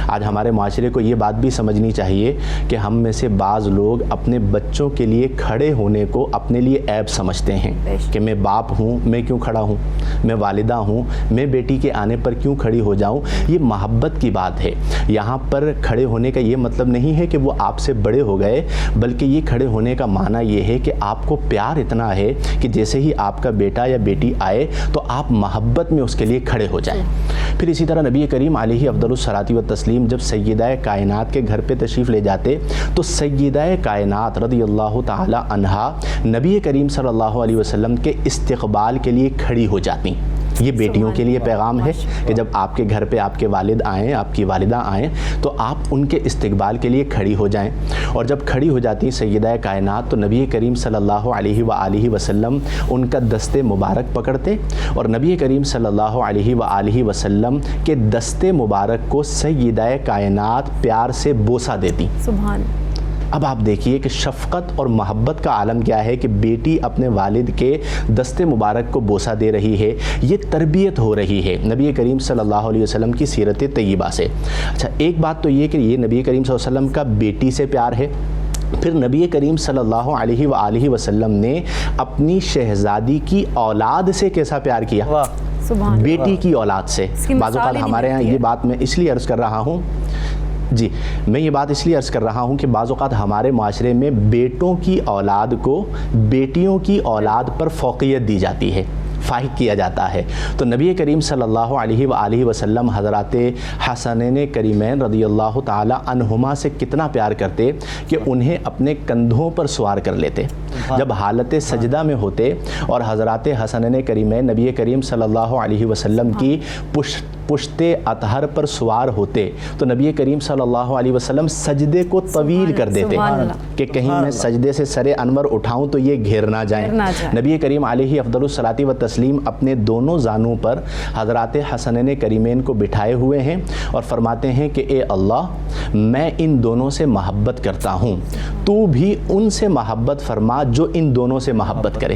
آج ہمارے معاشرے کو یہ بات بھی سمجھنی چاہیے کہ ہم میں سے بعض لوگ اپنے بچوں کے لیے کھڑے ہونے کو اپنے لیے عیب سمجھتے ہیں کہ میں باپ ہوں، میں کیوں کھڑا ہوں، میں والدہ ہوں، میں بیٹی کے آنے پر کیوں کھڑی ہو جاؤں۔ یہ محبت کی بات ہے۔ یہاں پر کھڑے ہونے کا یہ مطلب نہیں ہے کہ وہ آپ سے بڑے ہو گئے، بلکہ یہ کھڑے ہونے کا معنی یہ ہے کہ آپ کو پیار اتنا ہے کہ جیسے ہی آپ کا بیٹا یا بیٹی آئے تو آپ محبت میں اس کے لیے کھڑے ہو جائیں۔ پھر اسی طرح نبی کریم علیہ افضل الصلاۃ والتسلیم جب سیدہ کائنات کے گھر پہ تشریف لے جاتے تو سیدہ کائنات رضی اللہ تعالی عنہا نبی کریم صلی اللہ علیہ وسلم کے استقبال کے لیے کھڑی ہو جاتی۔ یہ بیٹیوں کے لیے پیغام ہے کہ جب آپ کے گھر پہ آپ کے والد آئیں، آپ کی والدہ آئیں تو آپ ان کے استقبال کے لیے کھڑی ہو جائیں۔ اور جب کھڑی ہو جاتی سیدہ کائنات تو نبی کریم صلی اللہ علیہ وآلہ وسلم ان کا دست مبارک پکڑتے اور نبی کریم صلی اللہ علیہ وآلہ وسلم کے دست مبارک کو سیدہ کائنات پیار سے بوسہ دیتی۔ سبحان۔ اب آپ دیکھیے کہ شفقت اور محبت کا عالم کیا ہے کہ بیٹی اپنے والد کے دست مبارک کو بوسہ دے رہی ہے، یہ تربیت ہو رہی ہے نبی کریم صلی اللہ علیہ وسلم کی سیرت طیبہ سے۔ اچھا، ایک بات تو یہ کہ یہ نبی کریم صلی اللہ علیہ وسلم کا بیٹی سے پیار ہے، پھر نبی کریم صلی اللہ علیہ وآلہ وسلم نے اپنی شہزادی کی اولاد سے کیسا پیار کیا، بیٹی کی اولاد سے۔ بعض اوقات ہمارے یہاں یہ بات میں اس لیے عرض کر رہا ہوں میں یہ بات اس لیے عرض کر رہا ہوں کہ بعض اوقات ہمارے معاشرے میں بیٹوں کی اولاد کو بیٹیوں کی اولاد پر فوقیت دی جاتی ہے، فائق کیا جاتا ہے۔ تو نبی کریم صلی اللہ علیہ وآلہ وسلم حضرات حسنین کریمین رضی اللہ تعالی عنہما سے کتنا پیار کرتے کہ انہیں اپنے کندھوں پر سوار کر لیتے جب حالت سجدہ میں ہوتے، اور حضرات حسنین کریمین نبی کریم صلی اللہ علیہ وسلم کی پشت اطہر پر سوار ہوتے تو نبی کریم صلی اللہ علیہ وسلم سجدے کو طویل کر دیتے کہ کہیں میں سجدے سے سر انور اٹھاؤں تو یہ گھیر نہ جائیں۔ نبی کریم علیہ افضل الصلاۃ والتسلیم اپنے دونوں زانوں پر حضرات حسنین کریمین کو بٹھائے ہوئے ہیں اور فرماتے ہیں کہ اے اللہ، میں ان دونوں سے محبت کرتا ہوں، تو بھی ان سے محبت فرما جو ان دونوں سے محبت کرے۔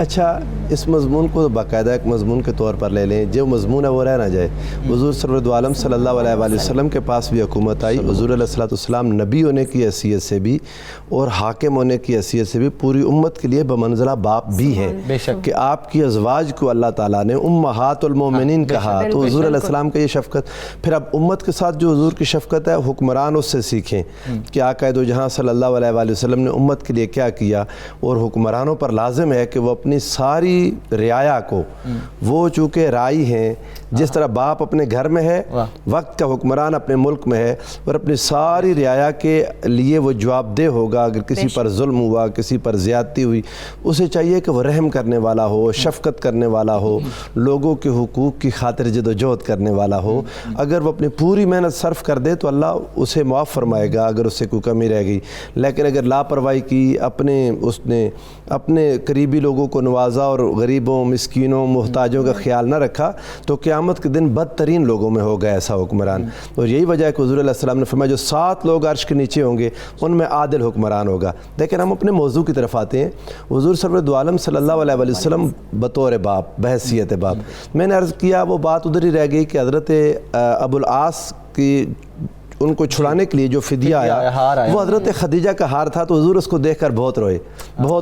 اچھا اس مضمون کو باقاعدہ ایک مضمون کے طور پر لے لیں، جو مضمون ہے وہ رہ نہ جائے۔ حضور سرور عالم صلی اللہ علیہ وآلہ وسلم کے پاس بھی حکومت آئی، حضور علیہ الصلوۃ والسلام نبی ہونے کی حیثیت سے بھی اور حاکم ہونے کی حیثیت سے بھی پوری امت کے لیے بمنزلہ باپ بھی ہے، بے شک کہ آپ کی ازواج کو اللہ تعالیٰ نے امہات المومنین کہا، تو حضور علیہ السلام کا یہ شفقت۔ پھر اب امت کے ساتھ جو حضور کی شفقت ہے حکمران اس سے سیکھیں کہ آقا دو جہاں صلی اللہ علیہ وآلہ وسلم نے امت کے لیے کیا کیا، اور حکمرانوں پر لازم ہے کہ وہ اپنی ساری رعایا کو، وہ چونکہ رائی ہیں، جس طرح باپ اپنے گھر میں ہے، وقت کا حکمران اپنے ملک میں ہے، اور اپنی ساری رعایا کے لیے وہ جواب دہ ہوگا۔ اگر کسی پر ظلم ہوا، کسی پر زیادتی ہوئی، اسے چاہیے کہ وہ رحم کرنے والا ہو، شفقت کرنے والا ہو، لوگوں کے حقوق کی خاطر جدوجہد کرنے والا ہو۔ اگر وہ اپنی پوری محنت صرف کر دے تو اللہ اسے معاف فرمائے گا اگر اس سے کوئی کمی رہ گئی، لیکن اگر لاپرواہی کی، اس نے اپنے قریبی لوگوں کو نوازا اور غریبوں، مسکینوں، محتاجوں کا خیال نہ رکھا، تو قیامت کے دن بدترین لوگوں میں ہوگا ایسا حکمران۔ اور یہی وجہ ہے کہ حضور علیہ السلام نے فرمایا جو 7 لوگ عرش کے نیچے ہوں گے ان میں عادل حکمران ہوگا۔ لیکن ہم اپنے موضوع کی طرف آتے ہیں۔ حضور سرور دو عالم صلی اللہ علیہ وآلہ وسلم بطور باپ، بحیثیت باپ، میں نے عرض کیا وہ بات ادھر ہی رہ گئی کہ حضرت ابو العاص کی ان کو چھڑانے کے لیے جو فدیہ آیا وہ حضرت خدیجہ کا ہار تھا، تو حضور اس کو دیکھ کر بہت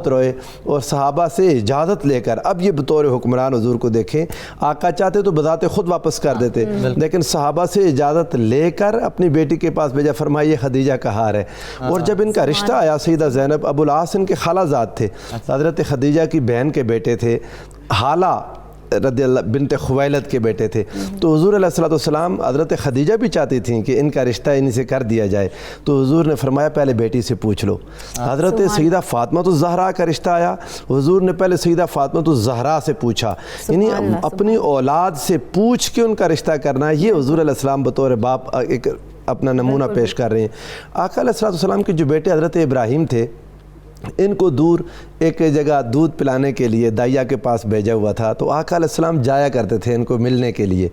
روئے اور صحابہ سے اجازت لے کر، اب یہ بطور حکمران حضور کو دیکھیں، آقا چاہتے تو بذات خود واپس کر دیتے، لیکن صحابہ سے اجازت لے کر اپنی بیٹی کے پاس بھیجا، فرمایا یہ خدیجہ کا ہار ہے۔ اور جب ان کا رشتہ آیا، سیدہ زینب، ابو العاص ان کے خالہ زاد تھے، حضرت خدیجہ کی بہن کے بیٹے تھے، حالہ رضی اللہ بنت خویلد کے بیٹے تھے، تو حضور علیہ الصلوۃ والسلام، حضرت خدیجہ بھی چاہتی تھیں کہ ان کا رشتہ انہی سے کر دیا جائے، تو حضور نے فرمایا پہلے بیٹی سے پوچھ لو۔ حضرت سیدہ فاطمہ الزہرا کا رشتہ آیا، حضور نے پہلے سیدہ فاطمہ الزہرا سے پوچھا، یعنی اپنی اولاد سے پوچھ کے ان کا رشتہ کرنا، یہ حضور علیہ السلام بطور باپ ایک اپنا نمونہ پیش کر رہے ہیں۔ آقا علیہ الصلوۃ والسلام کے جو بیٹے حضرت ابراہیم تھے، ان کو دور ایک جگہ دودھ پلانے کے لیے دائیا کے پاس بھیجا ہوا تھا، تو آقا علیہ السلام جایا کرتے تھے ان کو ملنے کے لیے۔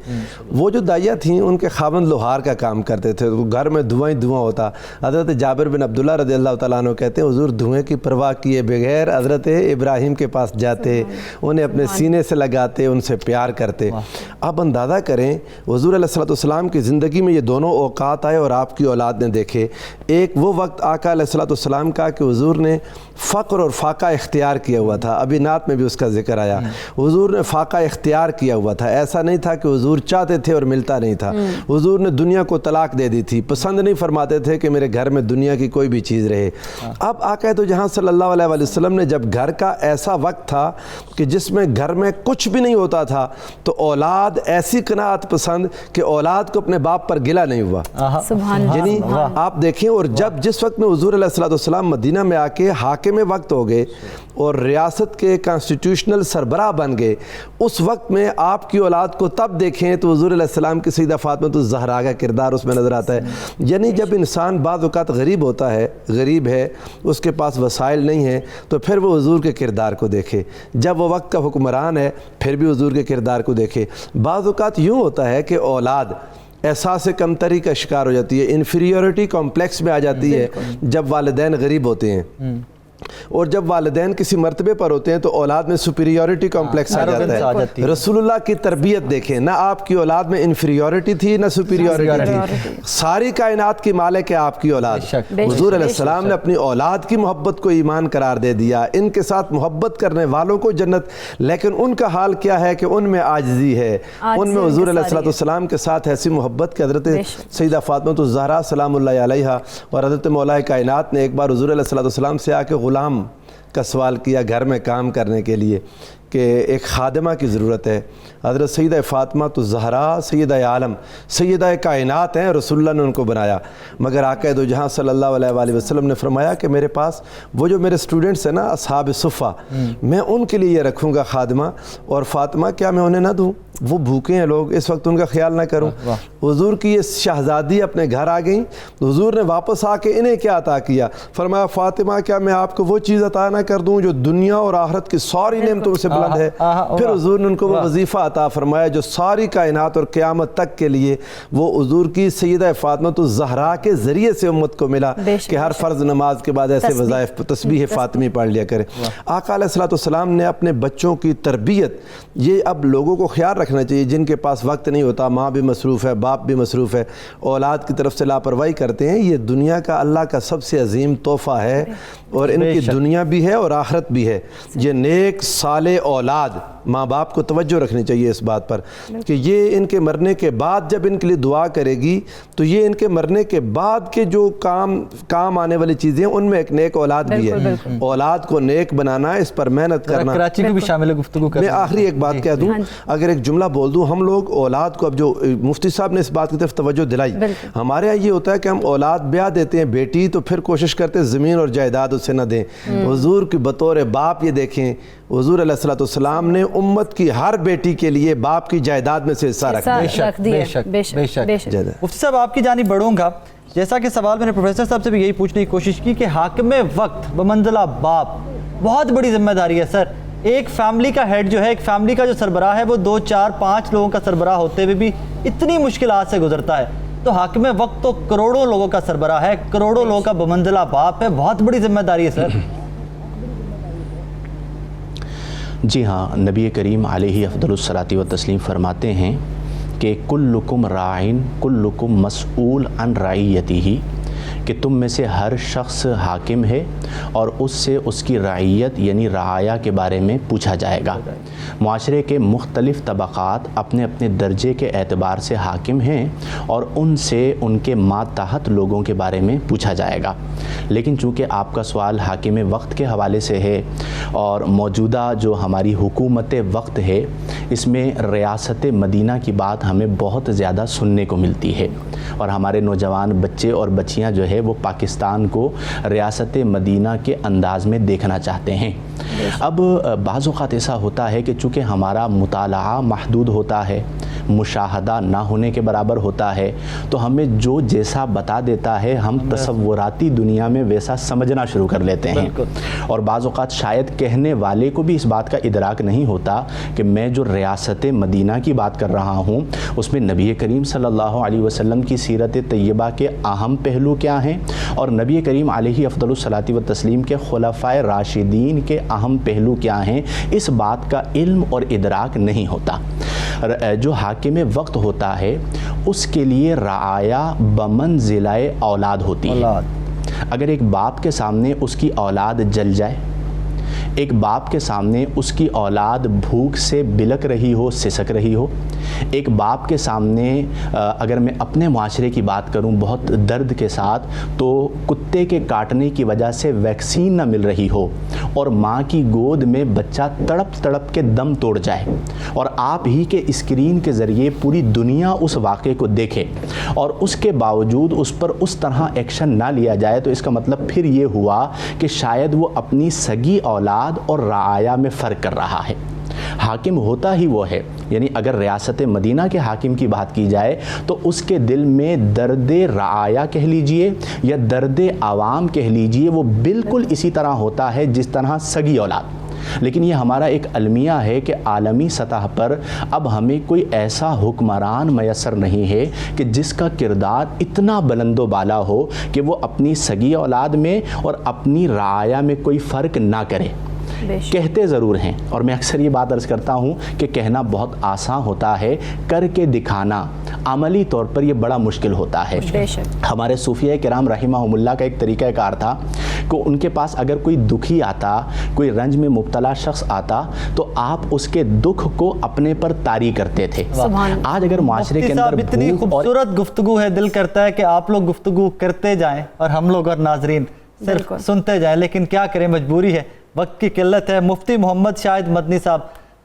وہ جو دائیا تھیں ان کے خاوند لوہار کا کام کرتے تھے، تو گھر میں دھواں ہی دھواں ہوتا۔ حضرت جابر بن عبداللہ رضی اللہ تعالیٰ عنہ کہتے ہیں حضور دھوئیں کی پرواہ کیے بغیر حضرت ابراہیم کے پاس جاتے، انہیں اپنے سینے سے لگاتے، ان سے پیار کرتے۔ اب اندازہ کریں حضور علیہ الصلوۃ والسلام کی زندگی میں یہ دونوں اوقات آئے اور آپ کی اولاد نے دیکھے۔ ایک وہ وقت آقا علیہ الصلوۃ والسلام کا کہ حضور نے فقر اور فاقہ اختیار کیا ہوا تھا، ابھی نعت میں بھی اس کا ذکر آیا، حضور نے فاقہ اختیار کیا ہوا تھا، ایسا نہیں تھا کہ حضور چاہتے تھے اور ملتا نہیں تھا، حضور نے دنیا کو طلاق دے دی تھی، پسند نہیں فرماتے تھے کہ میرے گھر میں دنیا کی کوئی بھی چیز رہے۔ اب آقا تو جہاں صلی اللہ علیہ وآلہ وسلم نے جب گھر کا ایسا وقت تھا کہ جس میں گھر میں کچھ بھی نہیں ہوتا تھا، تو اولاد ایسی قناعت پسند کہ اولاد کو اپنے باپ پر گلہ نہیں ہوا، یعنی آپ دیکھیں۔ اور جس وقت میں حضور علیہ الصلوۃ والسلام مدینہ میں آ کے حاکم وقت ہو گئے اور ریاست کے کانسٹیٹیوشنل سربراہ بن گئے، اس وقت میں آپ کی اولاد کو تب دیکھیں تو حضور علیہ السلام کی سیدہ فاطمہ الزہرا کا کردار اس میں نظر آتا ہے۔ یعنی جب انسان بعض اوقات غریب ہوتا ہے، غریب ہے، اس کے پاس وسائل نہیں ہیں، تو پھر وہ حضور کے کردار کو دیکھے، جب وہ وقت کا حکمران ہے پھر بھی حضور کے کردار کو دیکھے۔ بعض اوقات یوں ہوتا ہے کہ اولاد احساس کمتری کا شکار ہو جاتی ہے، انفیریورٹی کمپلیکس میں آ جاتی ہے جب والدین غریب ہوتے ہیں، اور جب والدین کسی مرتبے پر ہوتے ہیں تو اولاد میں سپیریورٹی کمپلیکس آ جاتا ہے۔ رسول اللہ کی تربیت دیکھیں، نہ آپ کی اولاد میں انفیریورٹی تھی نہ سپیریورٹی تھی، ساری کائنات کی مالک ہے آپ کی اولاد۔ حضور علیہ السلام نے اپنی اولاد کی محبت کو ایمان قرار دے دیا، ان کے ساتھ محبت کرنے والوں کو جنت، لیکن ان کا حال کیا ہے کہ ان میں عاجزی ہے، ان میں حضور علیہ السلام کے ساتھ ایسی محبت کہ حضرت سیدہ فاطمہ الزہرا سلام اللہ علیہا اور حضرت مولا کائنات نے ایک بار حضور علیہ السلام سے آ کے غلام کا سوال کیا گھر میں کام کرنے کے لیے کہ ایک خادمہ کی ضرورت ہے۔ حضرت سیدہ فاطمہ الزہرا سیدہ عالم سیدہ کائنات ہیں، رسول اللہ نے ان کو بنایا، مگر آقا دو جہاں صلی اللہ علیہ وآلہ وسلم نے فرمایا کہ میرے پاس وہ جو میرے اسٹوڈنٹس ہیں نا اصحاب صفہ، میں ان کے لیے یہ رکھوں گا خادمہ، اور فاطمہ کیا میں انہیں نہ دوں؟ وہ بھوکے ہیں لوگ، اس وقت ان کا خیال نہ کروں؟ حضور کی یہ شہزادی اپنے گھر آ گئیں، حضور نے واپس آ کے انہیں کیا عطا کیا؟ فرمایا فاطمہ کیا میں آپ کو وہ چیز عطا عطا نہ کر دوں جو دنیا اور آخرت کی ساری نعمتوں سے بلند ہے. پھر حضور نے ان کو وہ وظیفہ عطا فرمایا جو ساری کائنات اور قیامت تک کے لیے وہ حضور کی سیدہ فاطمہ الزہرا کے ذریعے سے امت کو ملا کہ ہر فرض نماز کے بعد ایسے وظائف تسبیح فاطمی پڑھ لیا کرے. آقا علیہ الصلوۃ والسلام نے اپنے بچوں کی تربیت، یہ اب لوگوں کو خیال رکھنا چاہیے جن کے پاس وقت نہیں ہوتا، ماں بھی مصروف ہے، باپ بھی مصروف ہے، اولاد کی طرف سے لاپرواہی کرتے ہیں. یہ دنیا کا اللہ کا سب سے عظیم تحفہ ہے اور ان کی دنیا بھی ہے اور آخرت بھی ہے. یہ نیک صالح اولاد، ماں باپ کو توجہ رکھنی چاہیے اس بات پر کہ یہ ان کے مرنے کے بعد جب ان کے لیے دعا کرے گی تو یہ ان کے مرنے کے بعد کے جو کام آنے والی چیزیں ان میں ایک نیک اولاد بھی ہے. اولاد کو نیک بنانا، اس پر محنت کرنا. کراچی کو بھی شامل گفتگو کریں. میں آخری ایک بات کہہ دوں، اگر ایک جملہ بول دوں، ہم لوگ اولاد کو، اب جو مفتی صاحب نے اس بات کی طرف توجہ دلائی، ہمارے یہاں یہ ہوتا ہے کہ ہم اولاد بیاہ دیتے ہیں بیٹی تو پھر کوشش کرتے ہیں زمین اور جائیداد اسے نہ دیں. حضور کی بطور باپ یہ دیکھیں، حضور علیہ الصلوۃ والسلام نے امت کی ہر بیٹی کے لیے باپ کی جائیداد میں سے حصہ رکھ دیا. بے شک. مفتی صاحب آپ کی جانب بڑھوں گا. جیسا کہ سوال میں نے پروفیسر صاحب سے بھی یہی پوچھنے کی کوشش کی کہ حاکم وقت بمنزلہ باپ بہت بڑی ذمہ داری ہے سر. ایک فیملی کا ہیڈ جو ہے، ایک فیملی کا جو سربراہ ہے، وہ 2 4 5 لوگوں کا سربراہ ہوتے ہوئے بھی اتنی مشکلات سے گزرتا ہے. تو حاکم وقت تو کروڑوں لوگوں کا سربراہ ہے، کروڑوں لوگوں کا بمنزلہ باپ ہے، بہت بڑی ذمہ داری ہے سر. جی ہاں، نبی کریم علیہ افضل الصلاۃ والتسلیم فرماتے ہیں کہ کلکم راعٍ کلکم مسئول عن رعیتہ، کہ تم میں سے ہر شخص حاکم ہے اور اس سے اس کی رعیت یعنی رعایا کے بارے میں پوچھا جائے گا. معاشرے کے مختلف طبقات اپنے اپنے درجے کے اعتبار سے حاکم ہیں اور ان سے ان کے ماتحت لوگوں کے بارے میں پوچھا جائے گا. لیکن چونکہ آپ کا سوال حاکم وقت کے حوالے سے ہے اور موجودہ جو ہماری حکومت وقت ہے اس میں ریاست مدینہ کی بات ہمیں بہت زیادہ سننے کو ملتی ہے اور ہمارے نوجوان بچے اور بچیاں جو ہے وہ پاکستان کو ریاست مدینہ کے انداز میں دیکھنا چاہتے ہیں. اب بعض اوقات ایسا ہوتا ہے کہ چونکہ ہمارا مطالعہ محدود ہوتا ہے، مشاہدہ نہ ہونے کے برابر ہوتا ہے، تو ہمیں جو جیسا بتا دیتا ہے ہم تصوراتی دنیا میں ویسا سمجھنا شروع کر لیتے ہیں. اور بعض اوقات شاید کہنے والے کو بھی اس بات کا ادراک نہیں ہوتا کہ میں جو ریاست مدینہ کی بات کر رہا ہوں اس میں نبی کریم صلی اللہ علیہ وسلم کی سیرت طیبہ کے اہم پہلو کیا ہیں اور نبی کریم علیہ افضل الصلاۃ والتسلیم کے خلفائے راشدین کے اہم پہلو کیا ہیں، اس بات کا علم اور ادراک نہیں ہوتا. جو حاکم وقت ہوتا ہے اس کے لیے رعایا بمنزلہ اولاد ہوتی ہے. اگر ایک باپ کے سامنے اس کی اولاد جل جائے، ایک باپ کے سامنے اس کی اولاد بھوک سے بلک رہی ہو، سسک رہی ہو، ایک باپ کے سامنے اگر میں اپنے معاشرے کی بات کروں بہت درد کے ساتھ تو کتے کے کاٹنے کی وجہ سے ویکسین نہ مل رہی ہو اور ماں کی گود میں بچہ تڑپ تڑپ کے دم توڑ جائے اور آپ ہی کے اسکرین کے ذریعے پوری دنیا اس واقعے کو دیکھے اور اس کے باوجود اس پر اس طرح ایکشن نہ لیا جائے تو اس کا مطلب پھر یہ ہوا کہ شاید وہ اپنی سگی اولاد اور رعایا میں فرق کر رہا ہے. حاکم ہوتا ہی وہ ہے، یعنی اگر ریاست مدینہ کے حاکم کی بات کی جائے تو اس کے دل میں درد رعایا کہہ لیجئے یا درد عوام کہہ لیجئے وہ بالکل اسی طرح ہوتا ہے جس طرح سگی اولاد. لیکن یہ ہمارا ایک المیہ ہے کہ عالمی سطح پر اب ہمیں کوئی ایسا حکمران میسر نہیں ہے کہ جس کا کردار اتنا بلند و بالا ہو کہ وہ اپنی سگی اولاد میں اور اپنی رعایا میں کوئی فرق نہ کرے. کہتے ضرور ہیں اور میں اکثر یہ بات عرض کرتا ہوں کہ کہنا بہت آسان ہوتا ہے، کر کے دکھانا عملی طور پر یہ بڑا مشکل ہوتا ہے. ہمارے صوفیہ کرام رحمہم اللہ کا ایک طریقہ کار تھا کہ ان کے پاس اگر کوئی دکھی آتا، کوئی رنج میں مبتلا شخص آتا تو آپ اس کے دکھ کو اپنے پر طاری کرتے تھے. آج اگر معاشرے کے اندر اتنی خوبصورت گفتگو ہے، دل کرتا ہے کہ آپ لوگ گفتگو کرتے جائیں اور ہم لوگ اور ناظرین صرف سنتے جائیں، لیکن کیا کریں، مجبوری ہے، وقت کی قلت ہے. مفتی محمد شاہد مدنی صاحب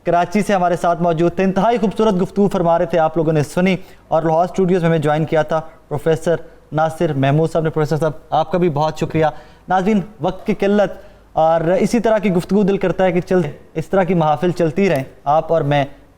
کراچی سے ہمارے ساتھ موجود تھے، انتہائی خوبصورت گفتگو فرما رہے تھے، آپ لوگوں نے سنی اور لاہور اسٹوڈیوز میں ہمیں جوائن کیا تھا پروفیسر ناصر محمود صاحب نے. پروفیسر صاحب آپ کا بھی بہت شکریہ. ناظرین، وقت کی قلت اور اسی طرح کی گفتگو دل کرتا ہے کہ اس طرح کی محافل چلتی رہیں، آپ اور میں